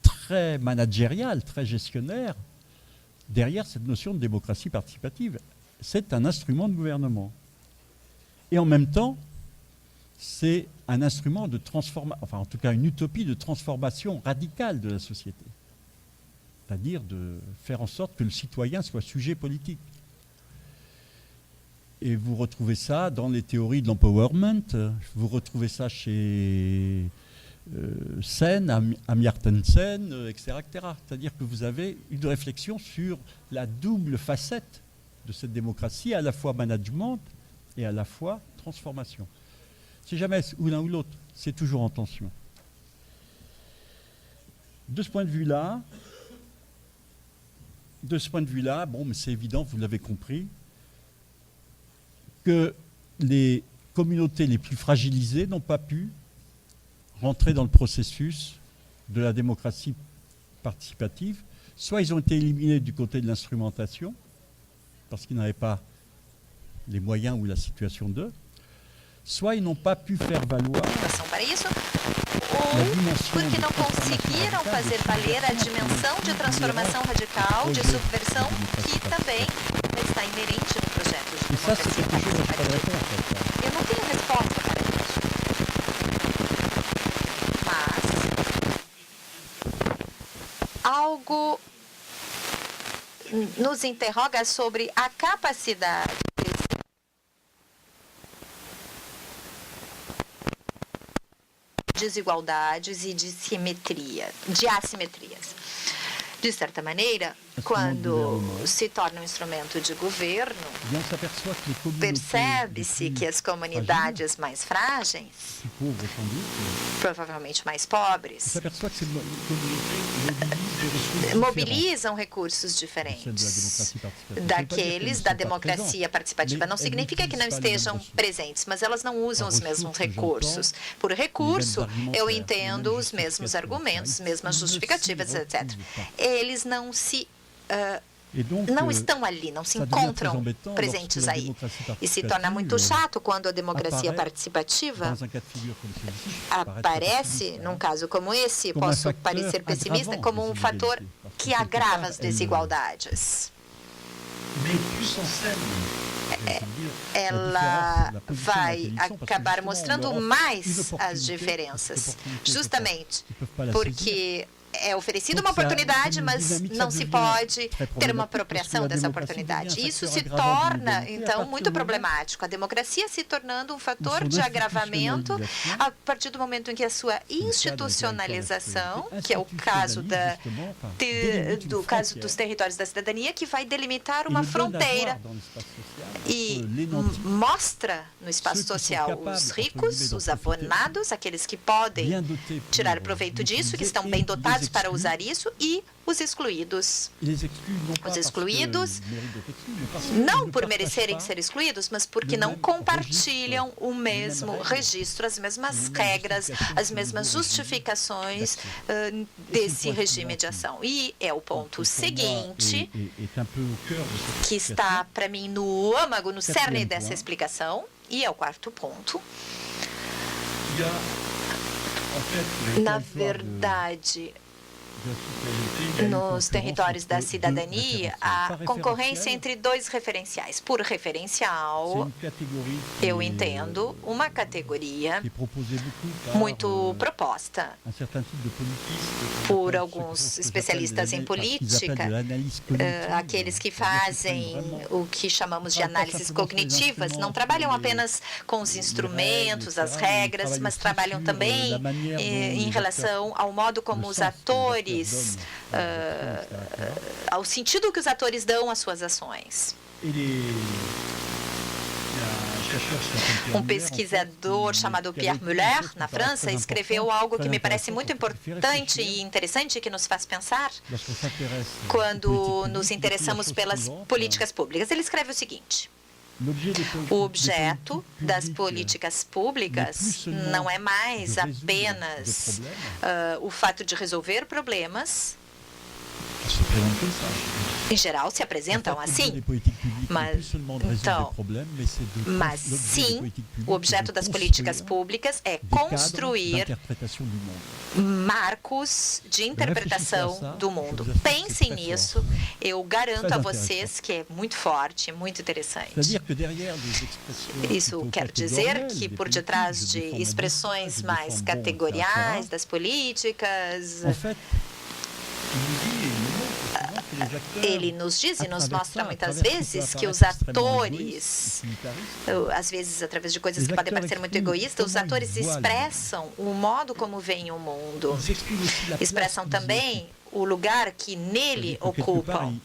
très managériale, très gestionnaire, derrière cette notion de démocratie participative. C'est un instrument de gouvernement. Et en même temps, c'est un instrument de transformation, enfin en tout cas une utopie de transformation radicale de la société. C'est-à-dire de faire en sorte que le citoyen soit sujet politique. Et vous retrouvez ça dans les théories de l'empowerment, vous retrouvez ça chez Sen, Amartya Sen, etc., etc. C'est-à-dire que vous avez une réflexion sur la double facette de cette démocratie, à la fois management et à la fois transformation. C'est jamais ou l'un ou l'autre, c'est toujours en tension. De ce point de vue-là, bon, mais c'est évident, vous l'avez compris, que les communautés les plus fragilisées n'ont pas pu rentrer dans le processus de la démocratie participative. Soit ils ont été éliminés du côté de l'instrumentation, parce qu'ils n'avaient pas les moyens ou la situation d'eux, soit ils n'ont pas pu faire valoir porque não conseguiram fazer valer a dimensão de transformação radical, de subversão, que também está inerente no projeto de democracia participativa. Eu não tenho resposta para isso. Mas algo nos interroga sobre a capacidade desigualdades e de assimetrias. De certa maneira, quando se torna um instrumento de governo, percebe-se que as comunidades mais frágeis, provavelmente mais pobres, mobilizam recursos diferentes daqueles da democracia participativa. Não significa que não estejam presentes, mas elas não usam os mesmos recursos. Por recurso, eu entendo os mesmos argumentos, as mesmas justificativas, etc. Eles não se não estão ali, não se encontram presentes aí. E se torna muito chato quando a democracia participativa aparece, num caso como esse, posso parecer pessimista, como um fator que agrava as desigualdades. Ela vai acabar mostrando mais as diferenças, justamente porque é oferecida uma oportunidade, mas não se pode ter uma apropriação dessa oportunidade. Isso se torna, então, muito problemático. A democracia se tornando um fator de agravamento a partir do momento em que a sua institucionalização, que é o caso do caso dos territórios da cidadania, que vai delimitar uma fronteira e mostra no espaço social os ricos, os abonados, aqueles que podem tirar proveito disso, que estão bem dotados para usar isso, e os excluídos. Os excluídos, não por merecerem ser excluídos, mas porque não compartilham o mesmo registro, as mesmas regras, as mesmas justificações desse regime de ação. E é o ponto seguinte, que está, para mim, no âmago, no cerne dessa explicação, e é o quarto ponto. Na verdade, nos territórios da cidadania, a concorrência entre dois referenciais. Por referencial, eu entendo uma categoria muito proposta por alguns especialistas em política, aqueles que fazem o que chamamos de análises cognitivas, não trabalham apenas com os instrumentos, as regras, mas trabalham também em relação ao modo como os atores, ao sentido que os atores dão às suas ações. Um pesquisador chamado Pierre Muller, na França, escreveu algo que me parece muito importante e interessante, que nos faz pensar quando nos interessamos pelas políticas públicas. Ele escreve o seguinte: o objeto das políticas públicas não é mais apenas o fato de resolver problemas. Em geral, se apresentam assim, mas sim, o objeto das políticas públicas é construir marcos de interpretação do mundo. Pensem nisso, eu garanto a vocês que é muito forte, muito interessante. Isso quer dizer que, por detrás de expressões mais categoriais das políticas, ele nos diz e nos mostra muitas vezes que os atores, às vezes através de coisas que podem parecer muito egoístas, os atores expressam o modo como veem o mundo, expressam também o lugar que nele ocupam.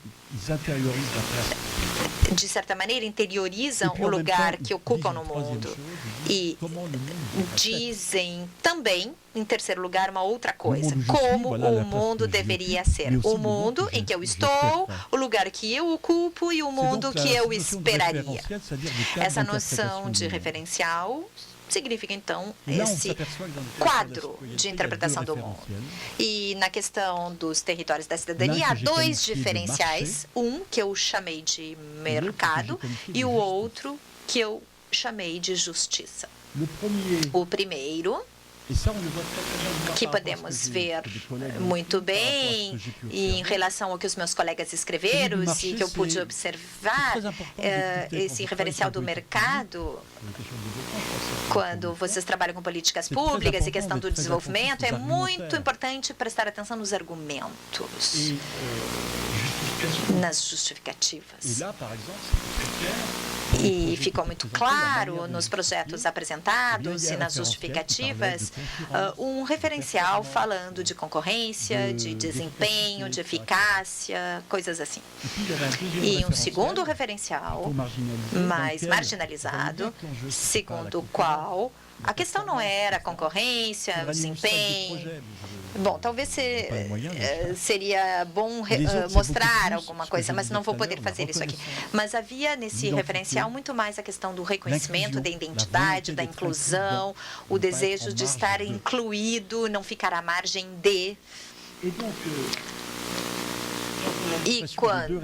De certa maneira, interiorizam o lugar que ocupam no mundo. E dizem também, em terceiro lugar, uma outra coisa: como o mundo deveria ser. O mundo em que eu estou, o lugar que eu ocupo e o mundo que eu esperaria. Essa noção de referencial significa, então, esse quadro de interpretação do mundo. E na questão dos territórios da cidadania, há dois diferenciais. Um que eu chamei de mercado e o outro que eu chamei de justiça. O primeiro, que podemos ver muito bem em relação ao que os meus colegas escreveram e que eu pude observar, esse referencial do mercado, quando vocês trabalham com políticas públicas e questão do desenvolvimento, é muito importante prestar atenção nos argumentos, nas justificativas. E ficou muito claro nos projetos apresentados e nas justificativas um referencial falando de concorrência, de desempenho, de eficácia, coisas assim. E um segundo referencial, mais marginalizado, segundo o qual a questão não era concorrência, desempenho. Bom, talvez seria bom mostrar alguma coisa, mas não vou poder fazer isso aqui. Mas havia nesse referencial muito mais a questão do reconhecimento, da identidade, da inclusão, o desejo de estar incluído, não ficar à margem de. E quando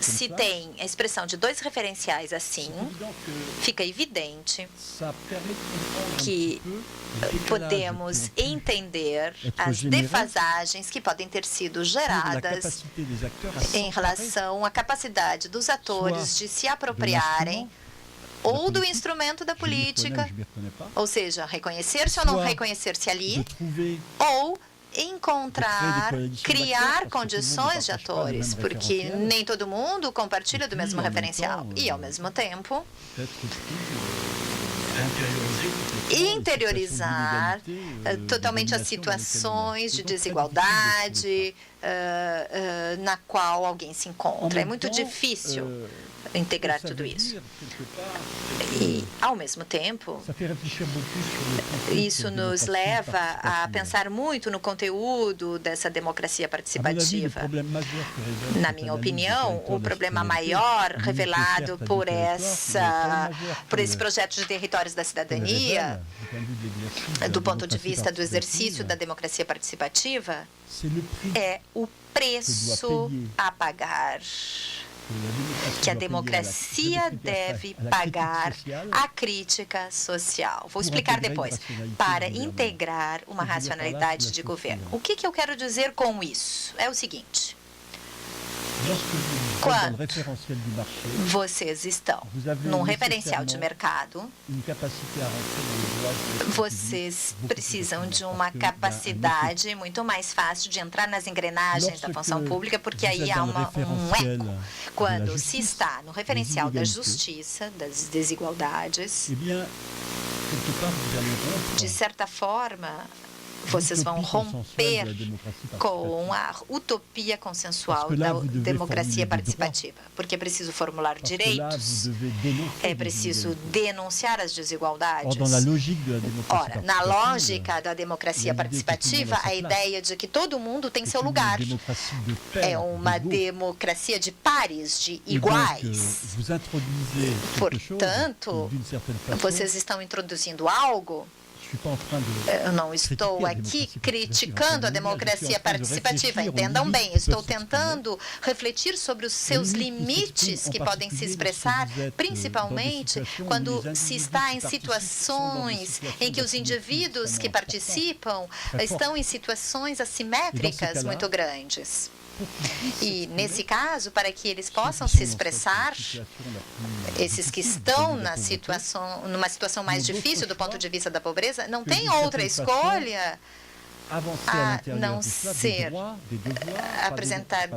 se tem a expressão de dois referenciais assim, fica evidente que podemos entender as defasagens que podem ter sido geradas em relação à capacidade dos atores de se apropriarem ou do instrumento da política, ou seja, reconhecer-se ou não reconhecer-se ali, ou encontrar, criar condições de atores, porque nem todo mundo compartilha do mesmo referencial. E, ao mesmo tempo, interiorizar totalmente as situações de desigualdade na qual alguém se encontra. É muito difícil integrar tudo isso. E, ao mesmo tempo, isso nos leva a pensar muito no conteúdo dessa democracia participativa. Na minha opinião, o problema maior revelado por esse projeto de territórios da cidadania, do ponto de vista do exercício da democracia participativa, é o preço a pagar que a democracia deve pagar à crítica social. Vou explicar depois. Para integrar uma racionalidade de governo. O que eu quero dizer com isso? É o seguinte. Quando vocês estão num referencial de mercado, vocês precisam de uma capacidade muito mais fácil de entrar nas engrenagens da função pública, porque aí há um eco. Quando se está no referencial da justiça, das desigualdades, de certa forma, vocês vão romper com a utopia consensual da democracia participativa, porque é preciso formular direitos, é preciso denunciar as desigualdades. Ora, na lógica da democracia participativa, a ideia de que todo mundo tem seu lugar. É uma democracia de pares, de iguais. Portanto, vocês estão introduzindo algo. Eu não estou aqui criticando a democracia participativa, entendam bem, estou tentando refletir sobre os seus limites que podem se expressar, principalmente quando se está em situações em que os indivíduos que participam estão em situações assimétricas muito grandes. E, nesse caso, para que eles possam se expressar, esses que estão numa situação mais difícil do ponto de vista da pobreza, não tem outra escolha a não ser apresentar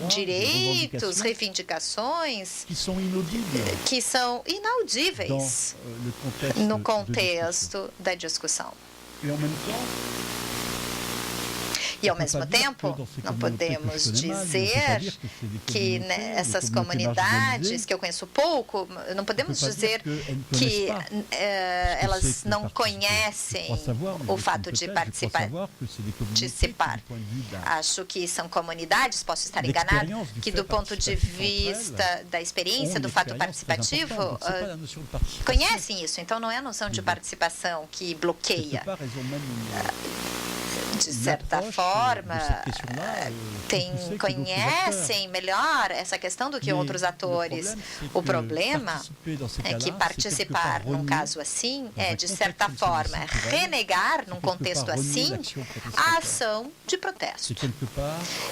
direitos, reivindicações que são inaudíveis no contexto da discussão. E, ao mesmo tempo, não podemos dizer que essas comunidades, que eu conheço pouco, não podemos dizer que elas não conhecem o fato de participar. Acho que são comunidades, posso estar enganado, que do ponto de vista da experiência do fato participativo, conhecem isso. Então, não é a noção de participação que bloqueia. De certa forma, conhecem melhor essa questão do que outros atores. O problema é que participar num caso assim é, de certa forma, renegar, num contexto assim, a ação de protesto.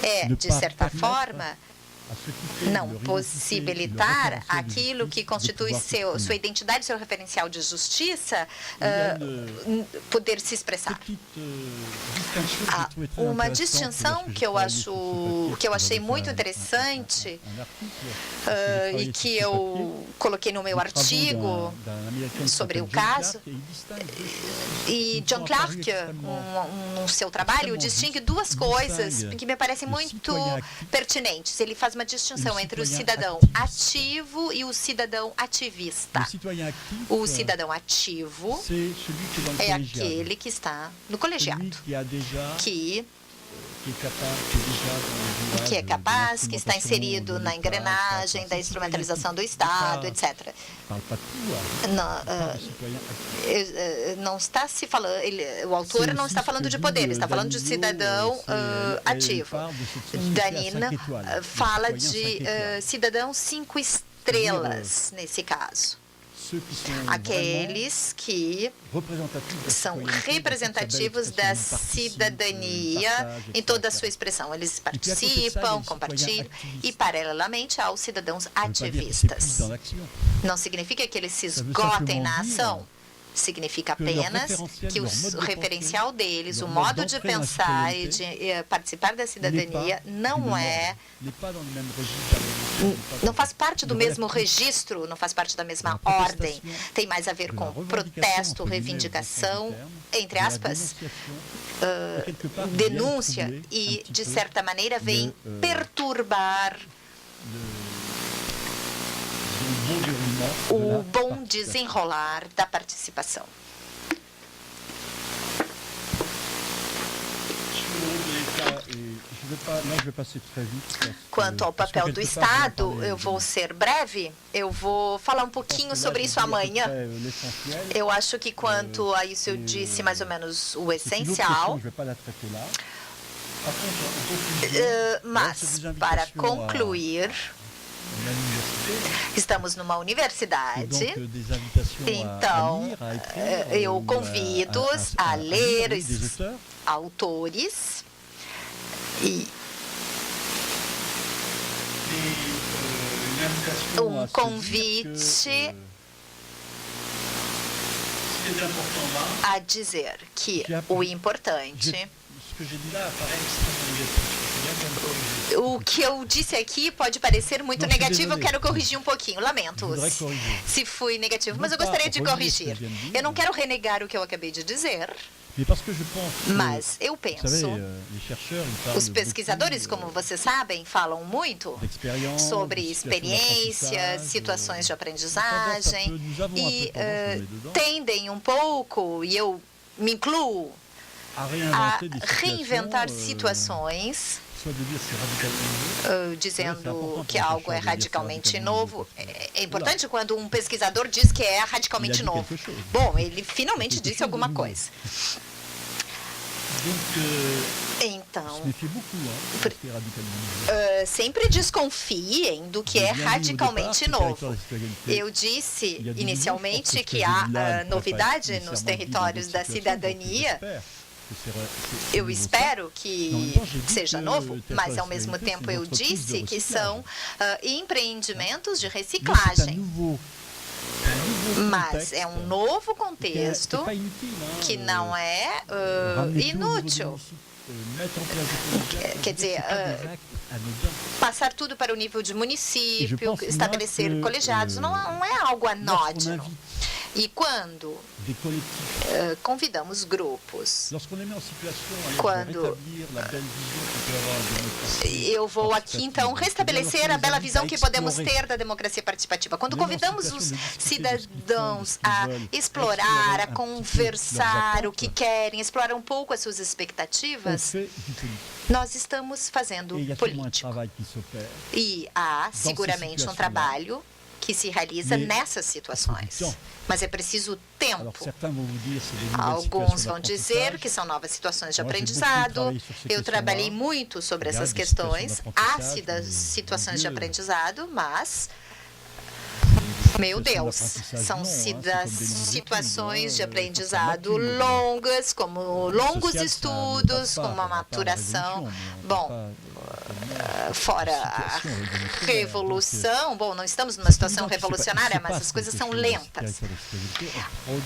É, de certa forma, não possibilitar aquilo que constitui sua identidade, seu referencial de justiça, poder se expressar. Há uma distinção que eu achei muito interessante e que eu coloquei no meu artigo sobre o caso. E John Clark, no seu trabalho, distingue duas coisas que me parecem muito pertinentes. Ele faz uma distinção entre o cidadão ativo e o cidadão ativista. O cidadão ativo é aquele que está no colegiado, que que é capaz, que está inserido na engrenagem da instrumentalização do Estado, etc. Não está se falando, o autor não está falando de poder, está falando de cidadão ativo. Danina fala de cidadão 5 estrelas, nesse caso. Aqueles que são representativos da cidadania em toda a sua expressão. Eles participam, compartilham e, paralelamente, aos cidadãos ativistas. Não significa que eles se esgotem na ação. Significa apenas que o referencial deles, o modo de pensar e de participar da cidadania não faz parte do mesmo registro, não faz parte da mesma ordem. Tem mais a ver com protesto, reivindicação, entre aspas, denúncia e, de certa maneira, vem perturbar o bom desenrolar da participação. Quanto ao papel do Estado, eu vou ser breve, eu vou falar um pouquinho sobre isso amanhã. Eu acho que quanto a isso eu disse mais ou menos o essencial. Mas, para concluir, estamos numa universidade, então eu convido-os a ler os autores e um convite a dizer que o importante... O que eu disse aqui pode parecer muito negativo, eu quero corrigir um pouquinho, lamento se fui negativo, mas eu gostaria de corrigir. Eu não quero renegar o que eu acabei de dizer, mas eu penso, os pesquisadores, como vocês sabem, falam muito sobre experiências, situações de aprendizagem e tendem um pouco, e eu me incluo, a reinventar situações, dizendo que algo é radicalmente novo. É importante quando um pesquisador diz que é radicalmente novo. Bom, ele finalmente disse alguma coisa. Então, sempre desconfiem do que é radicalmente novo. Eu disse inicialmente que há novidade nos territórios da cidadania. Eu espero que seja novo, mas ao mesmo tempo eu disse que são empreendimentos de reciclagem. Mas é um novo contexto que não é inútil. Quer dizer, passar tudo para o nível de município, estabelecer colegiados, não é algo anódino. E quando convidamos grupos, quando eu vou aqui então restabelecer a bela visão que podemos ter da democracia participativa, quando convidamos os cidadãos a explorar, a conversar o que querem, explorar um pouco as suas expectativas, nós estamos fazendo político. E há seguramente um trabalho que se realiza nessas situações. Mas é preciso tempo. Alguns vão dizer que são novas situações de aprendizado. Eu trabalhei muito sobre essas questões, ácidas situações de aprendizado, mas... Meu Deus, são situações de aprendizado longas, como longos estudos, com uma maturação. Bom, fora a revolução, bom, não estamos numa situação revolucionária, mas as coisas são lentas.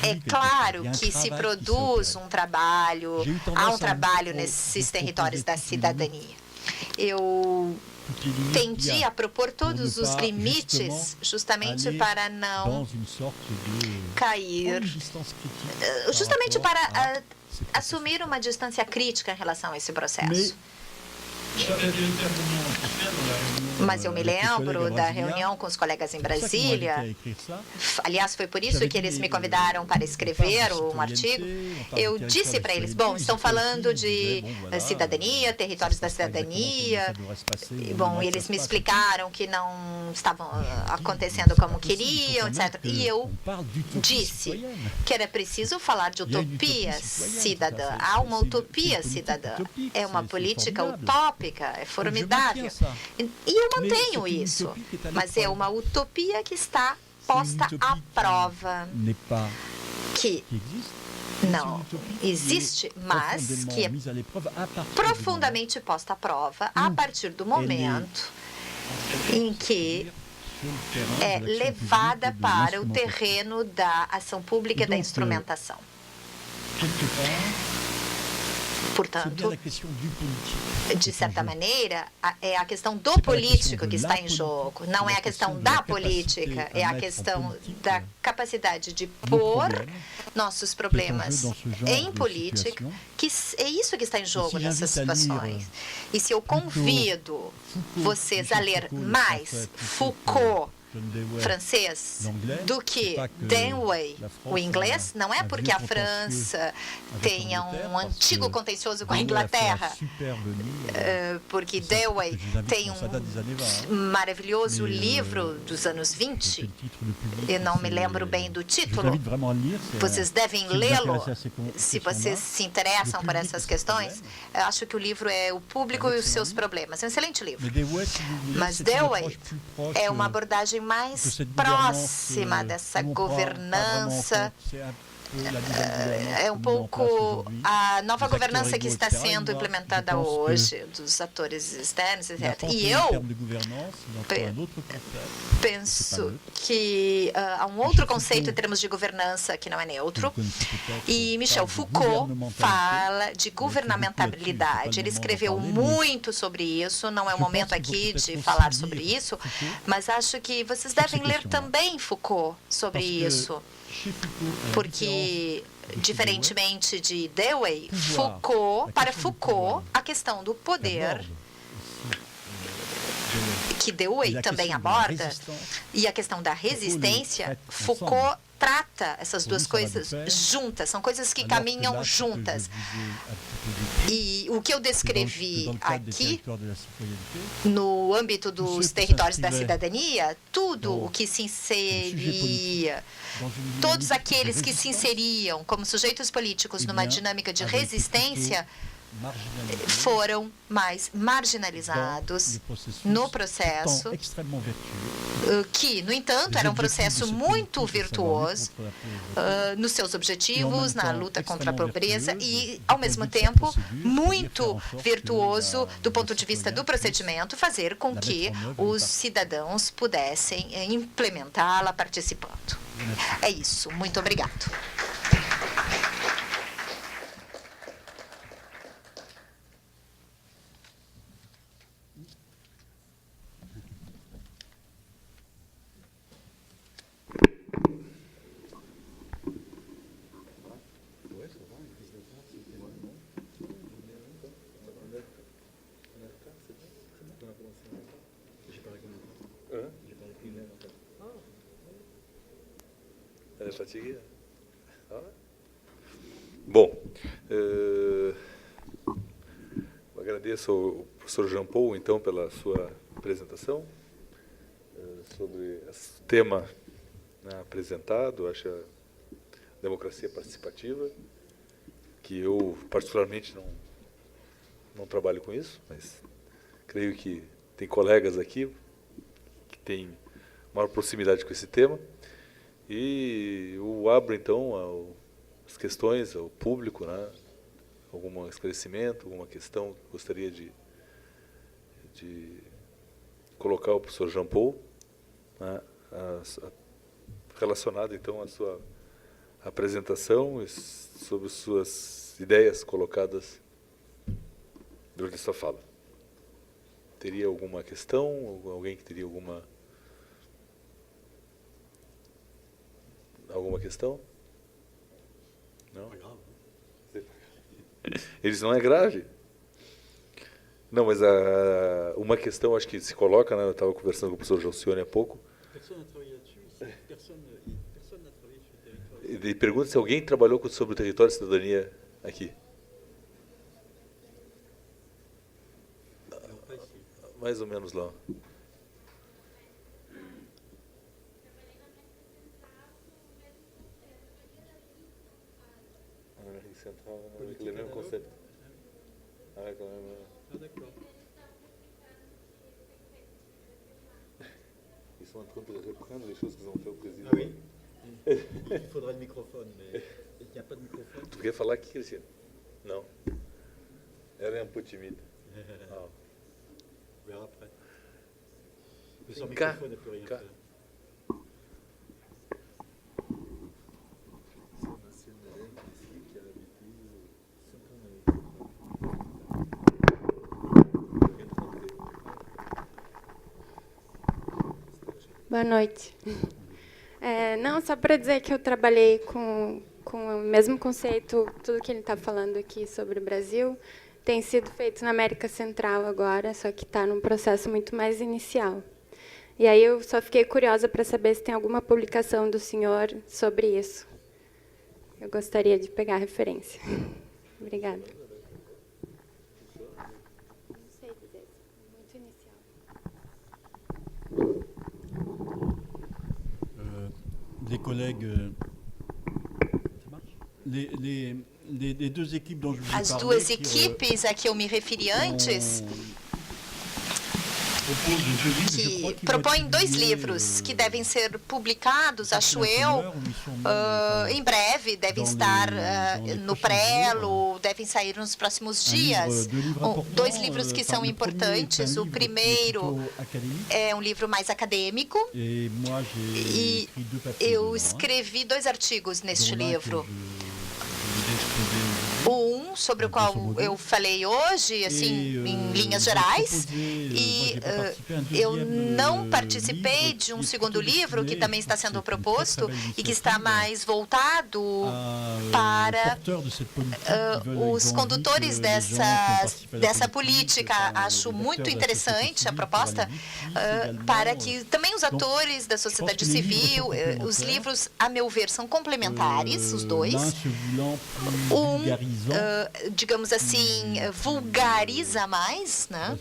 É claro que se produz um trabalho, há um trabalho nesses territórios da cidadania. Eu tendi a propor todos os limites justamente para não cair, justamente para assumir uma distância crítica em relação a esse processo. Mas eu me lembro da reunião com os colegas em Brasília. Aliás, foi por isso que eles me convidaram para escrever um artigo. Eu disse para eles, bom, estão falando de cidadania, territórios da cidadania. Bom, eles me explicaram que não estavam acontecendo como queriam, etc. E eu disse que era preciso falar de utopia cidadã. Há uma utopia cidadã. É uma política utópica, é formidável. E eu mantenho isso. Mas é uma utopia que está posta à prova. Que não existe, mas que é profundamente posta à prova a partir do momento em que é levada para o terreno da ação pública e da instrumentação. Portanto, de certa maneira, é a questão do político que está em jogo, não é a questão da política, é a questão da capacidade de pôr nossos problemas em política, que é isso que está em jogo nessas situações. E se eu convido vocês a ler mais Foucault, francês, do que Denway, o inglês, não é porque a França tenha um antigo contencioso com a Inglaterra, porque Denway tem um maravilhoso livro dos anos 20, eu não me lembro bem do título, vocês devem lê-lo, se vocês se interessam por essas questões. Eu acho que o livro é O Público e os Seus Problemas, é um excelente livro. Mas Denway é uma abordagem mais próxima dessa governança, é um pouco a nova governança que está sendo implementada hoje, dos atores externos, etc. E eu penso que há um outro conceito em termos de governança que não é neutro, e Michel Foucault fala de governamentabilidade. Ele escreveu muito sobre isso, não é o momento aqui de falar sobre isso, mas acho que vocês devem ler também Foucault sobre isso. Porque, diferentemente de Dewey, para Foucault, a questão do poder, que Dewey também aborda, e a questão da resistência, Foucault trata essas duas coisas juntas, são coisas que caminham juntas. E o que eu descrevi aqui, no âmbito dos territórios da cidadania, tudo o que se inseria, todos aqueles que se inseriam como sujeitos políticos numa dinâmica de resistência, foram mais marginalizados no processo, que, no entanto, era um processo muito virtuoso nos seus objetivos, na luta contra a pobreza e, ao mesmo tempo, muito virtuoso do ponto de vista do procedimento, fazer com que os cidadãos pudessem implementá-la participando. É isso. Muito obrigado. Bom, eu agradeço ao professor Jean Paul, então, pela sua apresentação sobre o tema, né, apresentado, acho a democracia participativa, que eu, particularmente, não trabalho com isso, mas creio que tem colegas aqui que têm maior proximidade com esse tema. E eu abro, então, as questões ao público, né? Algum esclarecimento, alguma questão que gostaria de colocar ao professor Jean Paul, né? Relacionado, então, à sua apresentação e sobre suas ideias colocadas durante a sua fala. Teria alguma questão? Alguém que teria alguma questão? Não? Eles não é grave? Não, mas uma questão, acho que se coloca, né, eu estava conversando com o professor Josione há pouco, e pergunta se alguém trabalhou sobre o território e cidadania aqui. Mais ou menos lá. Central, le même concept. Ah ouais, quand même. Ah, d'accord. Ils sont en train de reprendre les choses qu'ils ont fait au président. Ah oui. Il faudrait le microphone, mais il n'y a pas de microphone. Tu quer falar aqui, Cristiano? Não. Ela é um pouco tímida. Ah. On verra après. Mais sans K. microphone, elle peut rien K. faire. Boa noite. Não, só para dizer que eu trabalhei com o mesmo conceito, tudo que ele está falando aqui sobre o Brasil, tem sido feito na América Central agora, só que está num processo muito mais inicial. E aí eu só fiquei curiosa para saber se tem alguma publicação do senhor sobre isso. Eu gostaria de pegar a referência. Obrigada. Não sei dizer, muito inicial. Les collègues, ça marche? Les deux équipes dont je vous ai As parlé, duas qui, equipes a que eu me referi antes, que propõem 2 livros que devem ser publicados, acho eu, em breve, devem estar no Prelo, devem sair nos próximos dias. 2 livros que são importantes. O primeiro é um livro mais acadêmico e eu escrevi 2 artigos neste livro. Um sobre o qual eu falei hoje, assim, em linhas gerais, e eu não participei de um segundo livro que também está sendo proposto e que está mais voltado para os condutores dessa política. Acho muito interessante a proposta para que também os atores da sociedade civil, os livros, a meu ver, são complementares, os 2. Digamos assim, vulgariza mais, né?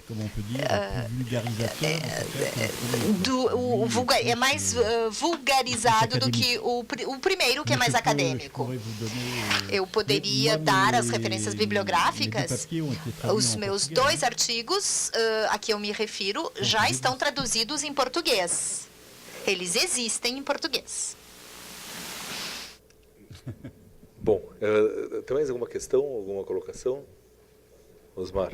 É mais vulgarizado do que o primeiro, que é mais acadêmico. Eu poderia dar as referências bibliográficas. Os meus 2 artigos a que eu me refiro já estão traduzidos em português. Eles existem em português. Bom, tem mais alguma questão, alguma colocação? Osmar.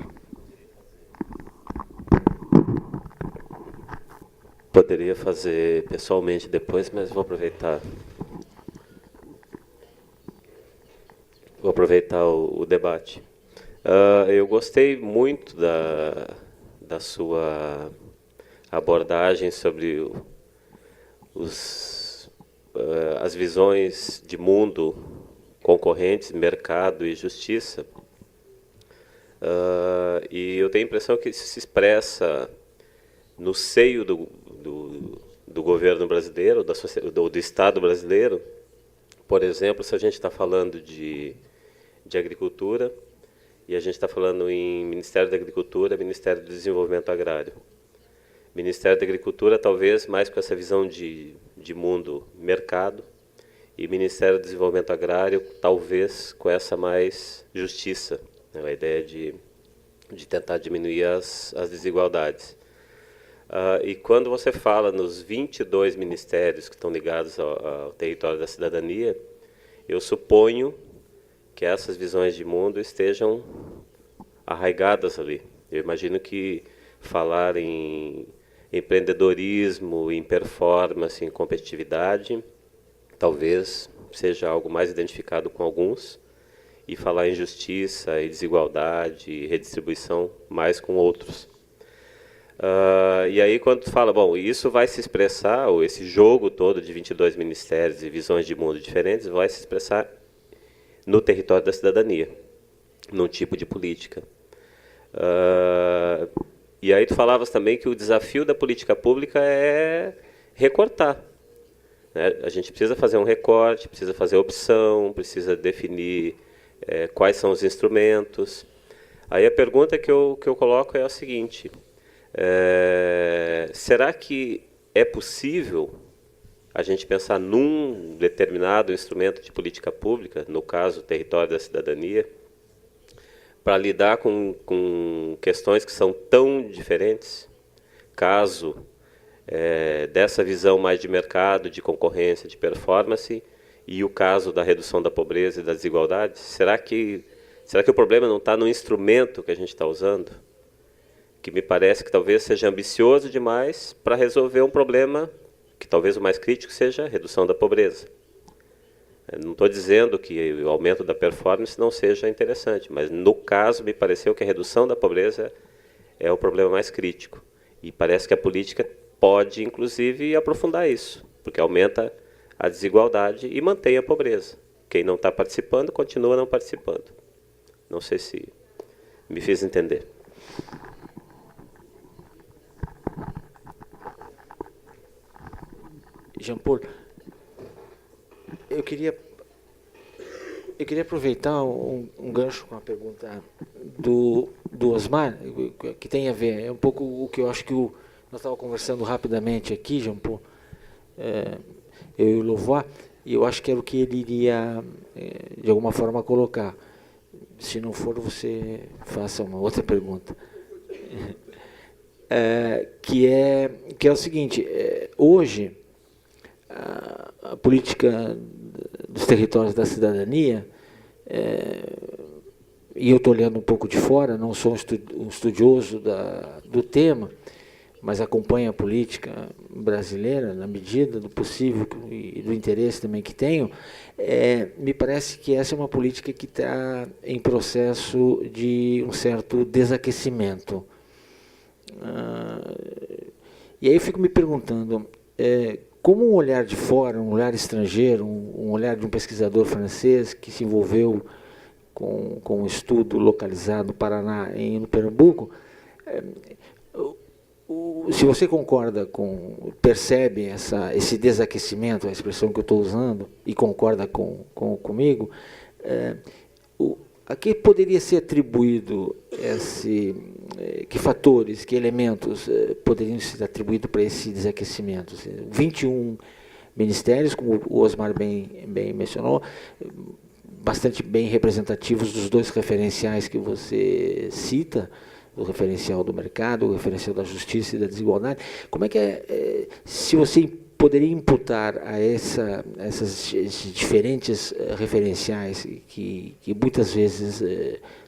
Poderia fazer pessoalmente depois, mas vou aproveitar. Vou aproveitar o debate. Eu gostei muito da sua abordagem sobre as visões de mundo concorrentes, mercado e justiça. E eu tenho a impressão que isso se expressa no seio do governo brasileiro, do Estado brasileiro. Por exemplo, se a gente está falando de agricultura, e a gente está falando em Ministério da Agricultura, Ministério do Desenvolvimento Agrário. Ministério da Agricultura, talvez, mais com essa visão de mundo mercado, e Ministério do Desenvolvimento Agrário, talvez, com essa mais justiça, né, a ideia de tentar diminuir as desigualdades. E quando você fala nos 22 ministérios que estão ligados ao território da cidadania, eu suponho que essas visões de mundo estejam arraigadas ali. Eu imagino que falar em empreendedorismo, em performance, em competitividade, talvez seja algo mais identificado com alguns, e falar em justiça, e desigualdade, e redistribuição, mais com outros. E aí, quando tu fala, bom, isso vai se expressar, ou esse jogo todo de 22 ministérios e visões de mundo diferentes, vai se expressar no território da cidadania, num tipo de política. E aí tu falavas também que o desafio da política pública é recortar, né? A gente precisa fazer um recorte, precisa fazer opção, precisa definir quais são os instrumentos. Aí a pergunta que eu coloco é a seguinte: será que é possível a gente pensar num determinado instrumento de política pública, no caso, o território da cidadania, para lidar com questões que são tão diferentes, caso dessa visão mais de mercado, de concorrência, de performance, e o caso da redução da pobreza e das desigualdades? Será que o problema não está no instrumento que a gente está usando? Que me parece que talvez seja ambicioso demais para resolver um problema que talvez o mais crítico seja a redução da pobreza. Não estou dizendo que o aumento da performance não seja interessante, mas no caso me pareceu que a redução da pobreza é o problema mais crítico. E parece que a política pode, inclusive, aprofundar isso, porque aumenta a desigualdade e mantém a pobreza. Quem não está participando, continua não participando. Não sei se me fiz entender. Jean Paul, eu queria aproveitar um gancho com a pergunta do Osmar, que tem a ver, é um pouco o que eu acho que nós estávamos conversando rapidamente aqui, Jean Paul, eu e o Louvois, e eu acho que era o que ele iria, de alguma forma, colocar. Se não for, você faça uma outra pergunta. Que é o seguinte: hoje, a política dos territórios da cidadania, e eu estou olhando um pouco de fora, não sou um estudioso do tema, mas acompanho a política brasileira na medida do possível e do interesse também que tenho, me parece que essa é uma política que está em processo de um certo desaquecimento. E aí eu fico me perguntando, como um olhar de fora, um olhar estrangeiro, um olhar de um pesquisador francês que se envolveu com um estudo localizado no Paraná e no Pernambuco, se você concorda percebe esse desaquecimento, a expressão que eu estou usando, e concorda comigo, a que poderia ser atribuído que fatores, que elementos poderiam ser atribuídos para esse desaquecimento? 21 ministérios, como o Osmar bem mencionou, bastante bem representativos dos dois referenciais que você cita, o referencial do mercado, o referencial da justiça e da desigualdade. Como é que se você poderia imputar a essas diferentes referenciais que muitas vezes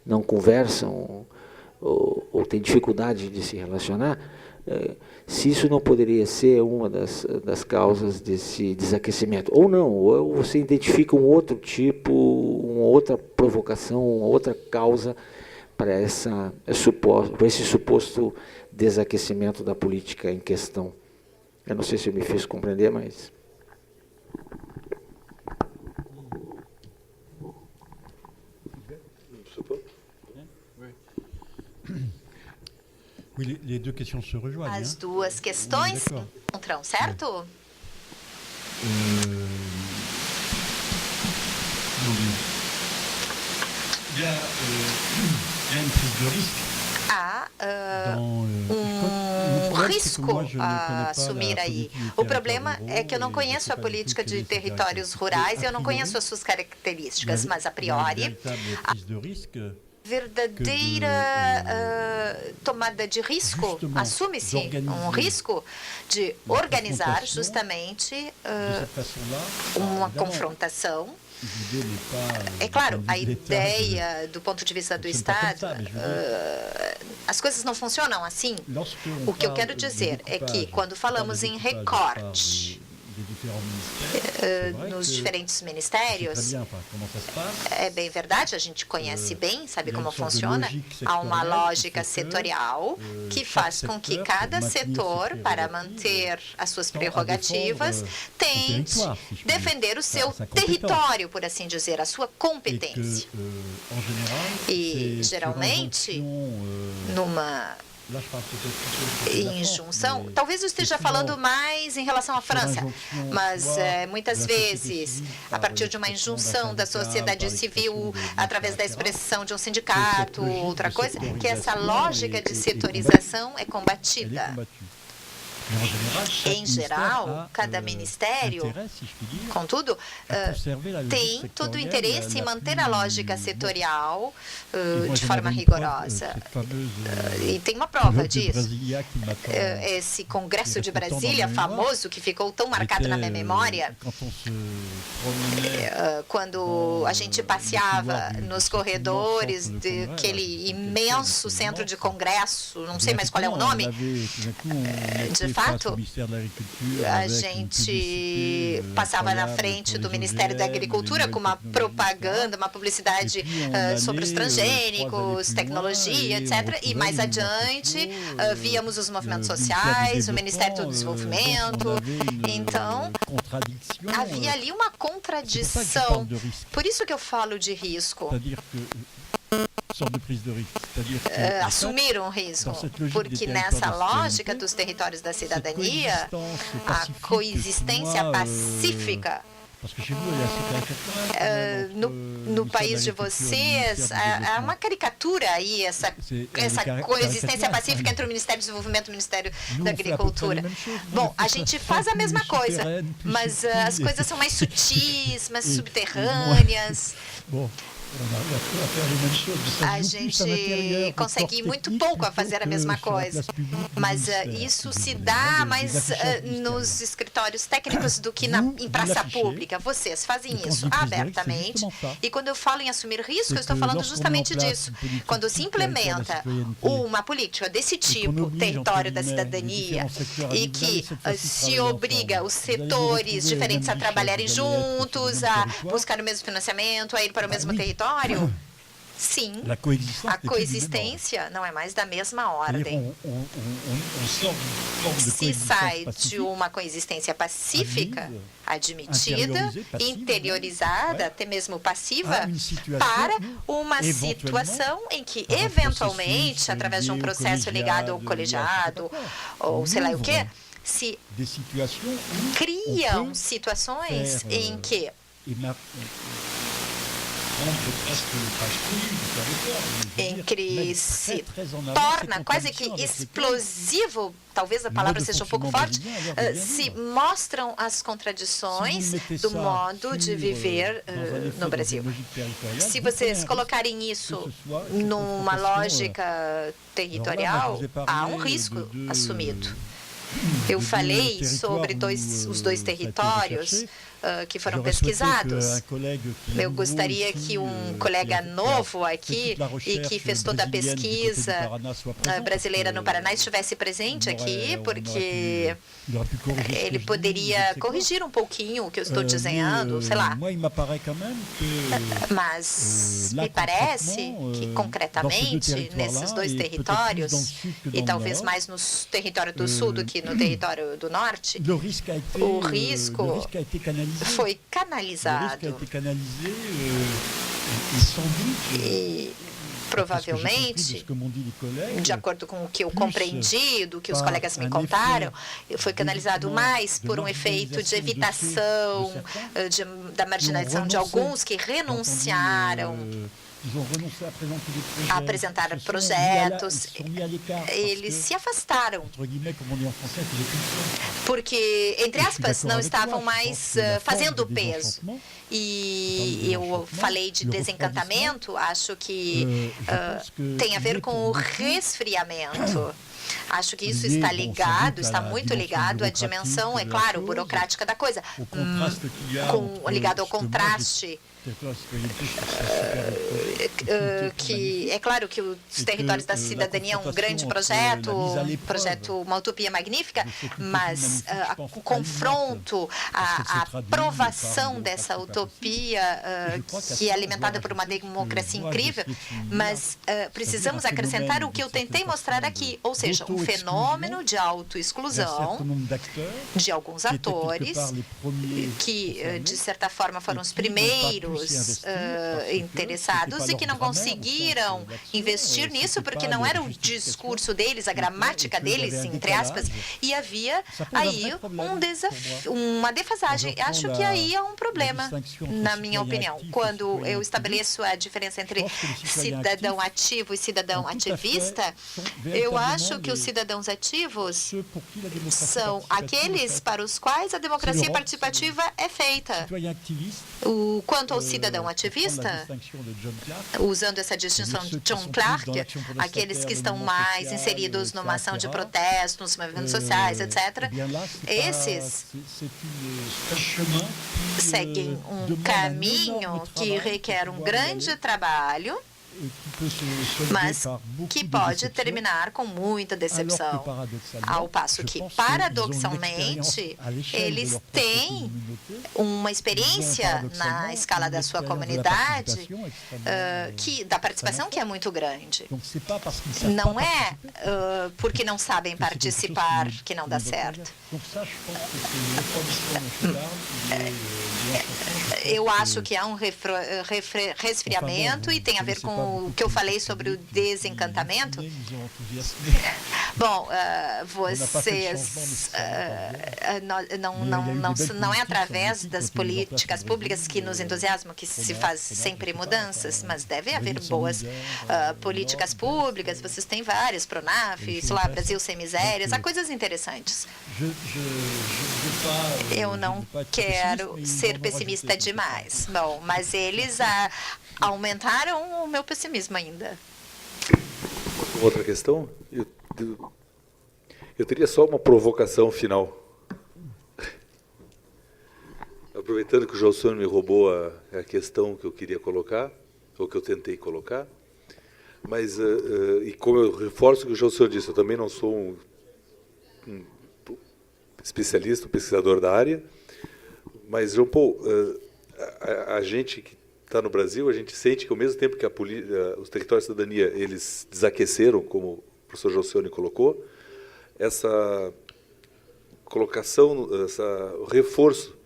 não conversam ou têm dificuldade de se relacionar, se isso não poderia ser uma das causas desse desaquecimento, ou não, ou você identifica um outro tipo, uma outra provocação, uma outra causa para esse suposto desaquecimento da política em questão. Eu não sei se eu me fiz compreender, mas... Oui, les deux questions se rejoignent. As duas questões se encontram, certo? Il y a une prise de risque. Há risco a assumir aí. O problema é que eu não conheço a política de territórios rurais e eu não conheço as suas características, mas a priori, a verdadeira tomada de risco, assume-se um risco de organizar justamente uma confrontação. É claro, a ideia do ponto de vista do Estado, as coisas não funcionam assim. O que eu quero dizer é que quando falamos em recorte nos diferentes ministérios, é bem verdade, a gente conhece bem, sabe como funciona. Há uma lógica setorial que faz com que cada setor, para manter as suas prerrogativas, tente defender o seu território, por assim dizer, a sua competência. E, geralmente, numa injunção, talvez eu esteja falando mais em relação à França, mas muitas vezes, a partir de uma injunção da sociedade civil, através da expressão de um sindicato, outra coisa, que essa lógica de setorização é combatida. Em geral, cada ministério, contudo, tem todo o interesse em manter a lógica setorial de forma rigorosa. E tem uma prova disso. Esse Congresso de Brasília, famoso, que ficou tão marcado na minha memória, quando a gente passeava nos corredores daquele imenso centro de congresso, não sei mais qual é o nome, de fato, a gente passava na frente do Ministério da Agricultura com uma propaganda, uma publicidade sobre os transgênicos, tecnologia, etc. E mais adiante, víamos os movimentos sociais, o Ministério do Desenvolvimento. Então, havia ali uma contradição. Por isso que eu falo de risco. Assumir um risco, porque nessa lógica dos territórios da cidadania, a coexistência pacífica no país de vocês, há uma caricatura aí, essa coexistência pacífica entre o Ministério do Desenvolvimento e o Ministério da Agricultura. Bom, a gente faz a mesma coisa, mas as coisas são mais sutis, mais subterrâneas. A gente consegue muito pouco a fazer a mesma coisa, mas isso se dá mais nos escritórios técnicos do que em praça pública. Vocês fazem isso abertamente, e quando eu falo em assumir risco, eu estou falando justamente disso. Quando se implementa uma política desse tipo, território da cidadania, e que se obriga os setores diferentes a trabalharem juntos, a buscar o mesmo financiamento, a ir para o mesmo território, sim, a coexistência não é mais da mesma ordem. Se sai de uma coexistência pacífica, admitida, interiorizada, até mesmo passiva, para uma situação em que, eventualmente, através de um processo ligado ao colegiado, ou sei lá o quê, se criam situações em que se torna quase que explosivo, talvez a palavra seja um pouco forte, se mostram as contradições do modo de viver no Brasil. Se vocês colocarem isso numa lógica territorial, há um risco assumido. Eu falei sobre os dois territórios que foram pesquisados. Eu gostaria que um colega novo aqui e que fez toda a pesquisa brasileira no Paraná estivesse presente aqui, porque ele poderia corrigir um pouquinho o que eu estou dizendo, sei lá. Mas me parece que, concretamente, nesses dois territórios, e talvez mais no território do Sul do que no território do Norte, o risco foi canalizado. E provavelmente, de acordo com o que eu compreendi, do que os colegas me contaram, foi canalizado mais por um efeito de evitação da marginalização de alguns que renunciaram a apresentar projetos. Eles se afastaram, porque, entre aspas, não estavam mais fazendo peso. E eu falei de desencantamento, acho que tem a ver com o resfriamento. Acho que isso está ligado, está muito ligado à dimensão, é claro, burocrática da coisa, ligado ao contraste. Que é claro que os territórios da cidadania é um grande projeto, uma utopia magnífica, mas o confronto, a aprovação dessa utopia que é alimentada por uma democracia incrível, mas precisamos acrescentar o que eu tentei mostrar aqui, ou seja, seja, um fenômeno de autoexclusão de alguns atores que, de certa forma, foram os primeiros interessados e que não conseguiram investir nisso porque não era o discurso deles, a gramática deles, entre aspas, e havia aí uma defasagem. Acho que aí é um problema, na minha opinião. Quando eu estabeleço a diferença entre cidadão ativo e cidadão ativista, eu acho que os cidadãos ativos são aqueles para os quais a democracia participativa é feita. Quanto ao cidadão ativista, usando essa distinção de John Clark, aqueles que estão mais inseridos numa ação de protesto, nos movimentos sociais, etc., esses seguem um caminho que requer um grande trabalho, mas que pode terminar com muita decepção, ao passo que, paradoxalmente, eles têm uma experiência na escala da sua comunidade da participação que é muito grande. Não é porque não sabem participar que não dá certo. Eu acho que há um resfriamento e tem a ver com o que eu falei sobre o desencantamento. Bom, vocês não é através das políticas públicas que nos entusiasmam que se faz sempre mudanças, mas deve haver boas políticas públicas. Vocês têm várias, Pronaf, sei lá, Brasil Sem Misérias, há coisas interessantes. Eu não quero ser pessimista demais. Bom, mas eles aumentaram o meu pessimismo ainda. Outra questão? Eu teria só uma provocação final. Aproveitando que o Josônio me roubou a questão que eu queria colocar, ou que eu tentei colocar, mas, e como eu reforço o que o Josônio disse, eu também não sou um especialista, um pesquisador da área, mas, João Paulo, a gente que está no Brasil, a gente sente que, ao mesmo tempo que os territórios de cidadania eles desaqueceram, como o professor Josônio colocou, essa colocação, o reforço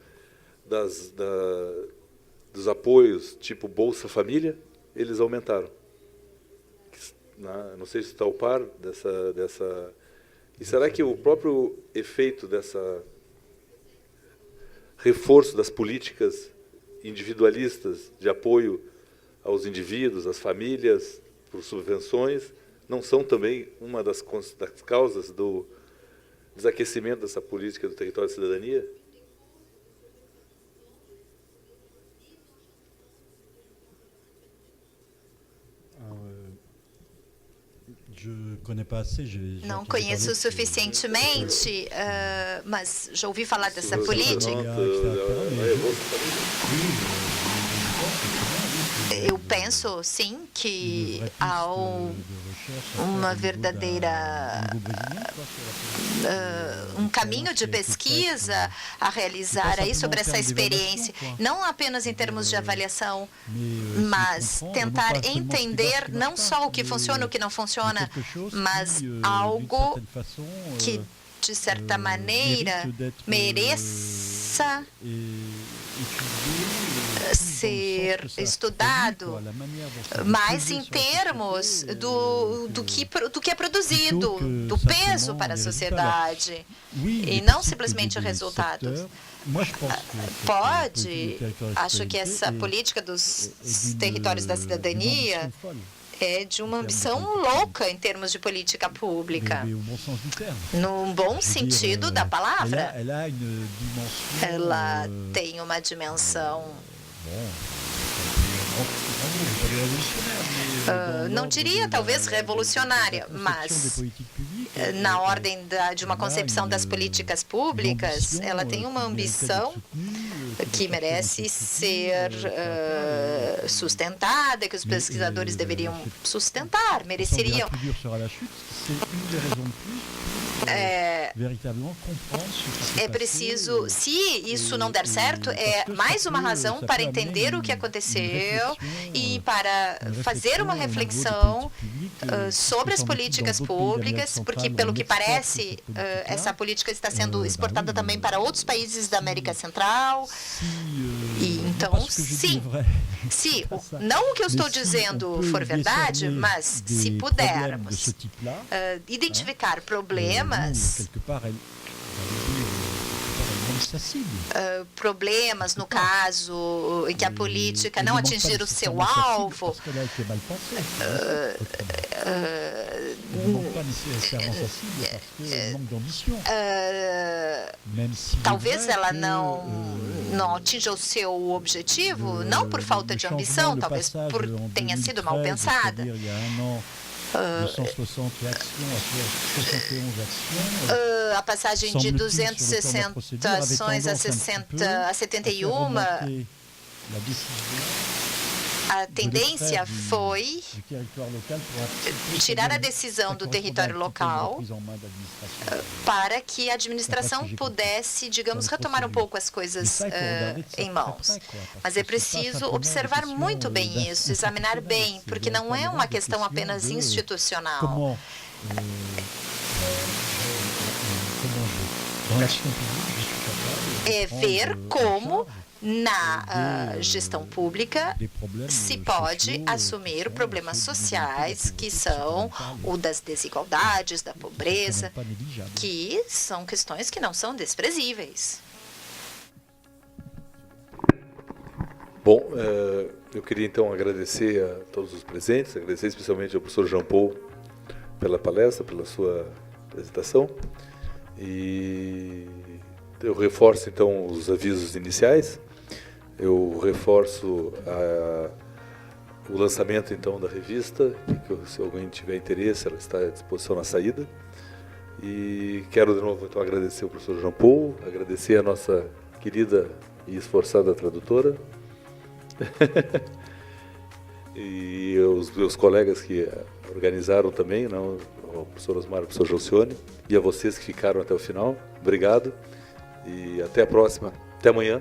dos apoios, tipo Bolsa Família, eles aumentaram. Não sei se está ao par dessa... E será que o próprio efeito dessa reforço das políticas individualistas de apoio aos indivíduos, às famílias, por subvenções, não são também uma das causas do desaquecimento dessa política do território de cidadania? Não conheço suficientemente, mas já ouvi falar dessa política. Eu penso, sim, que há uma verdadeira um caminho de pesquisa a realizar aí sobre essa experiência, não apenas em termos de avaliação, mas tentar entender não só o que funciona, o que não funciona, mas algo que, de certa maneira, mereça ser estudado, mas em termos do que é produzido, do peso para a sociedade, e não simplesmente o resultado. Acho que essa política dos territórios da cidadania é de uma ambição louca em termos de política pública, no bom sentido da palavra. Ela tem uma dimensão, não diria talvez revolucionária, mas na ordem de uma concepção das políticas públicas, ela tem uma ambição que merece ser sustentada, que os pesquisadores deveriam sustentar, mereceriam. véritablement comprendre ce qui s'est é passé, preciso, se isso não der certo, é mais uma razão para entender o que aconteceu e para fazer uma reflexão sobre as políticas públicas, porque, pelo que parece, essa política está sendo exportada também para outros países da América Central. E então, sim, se não o que eu estou dizendo for verdade, mas se pudermos identificar problemas, problemas no caso em que a política não atingir o seu alvo, talvez ela não atinja o seu objetivo, não por falta de ambição, talvez por tenha sido mal pensada. A passagem de 260 ações a 71, a tendência foi tirar a decisão do território local para que a administração pudesse, digamos, retomar um pouco as coisas em mãos. Mas é preciso observar muito bem isso, examinar bem, porque não é uma questão apenas institucional. É ver como na gestão pública se pode assumir problemas sociais que são o das desigualdades, da pobreza, que são questões que não são desprezíveis. Bom, eu queria então agradecer a todos os presentes, agradecer especialmente ao professor Jean Paul pela palestra, pela sua apresentação. E eu reforço então os avisos iniciais. Eu reforço o lançamento então da revista, que se alguém tiver interesse, ela está à disposição na saída. E quero de novo então agradecer ao professor Jean Paul, agradecer a nossa querida e esforçada tradutora, e os meus colegas que organizaram também, não, o professor Osmar e o professor Josione, e a vocês que ficaram até o final. Obrigado e até a próxima, até amanhã,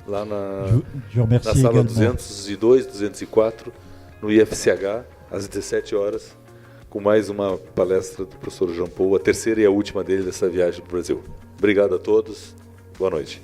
lá na sala 202, 204, no IFCH, às 17 horas, com mais uma palestra do professor Jean Paul, a terceira e a última dele dessa viagem para o Brasil. Obrigado a todos, boa noite.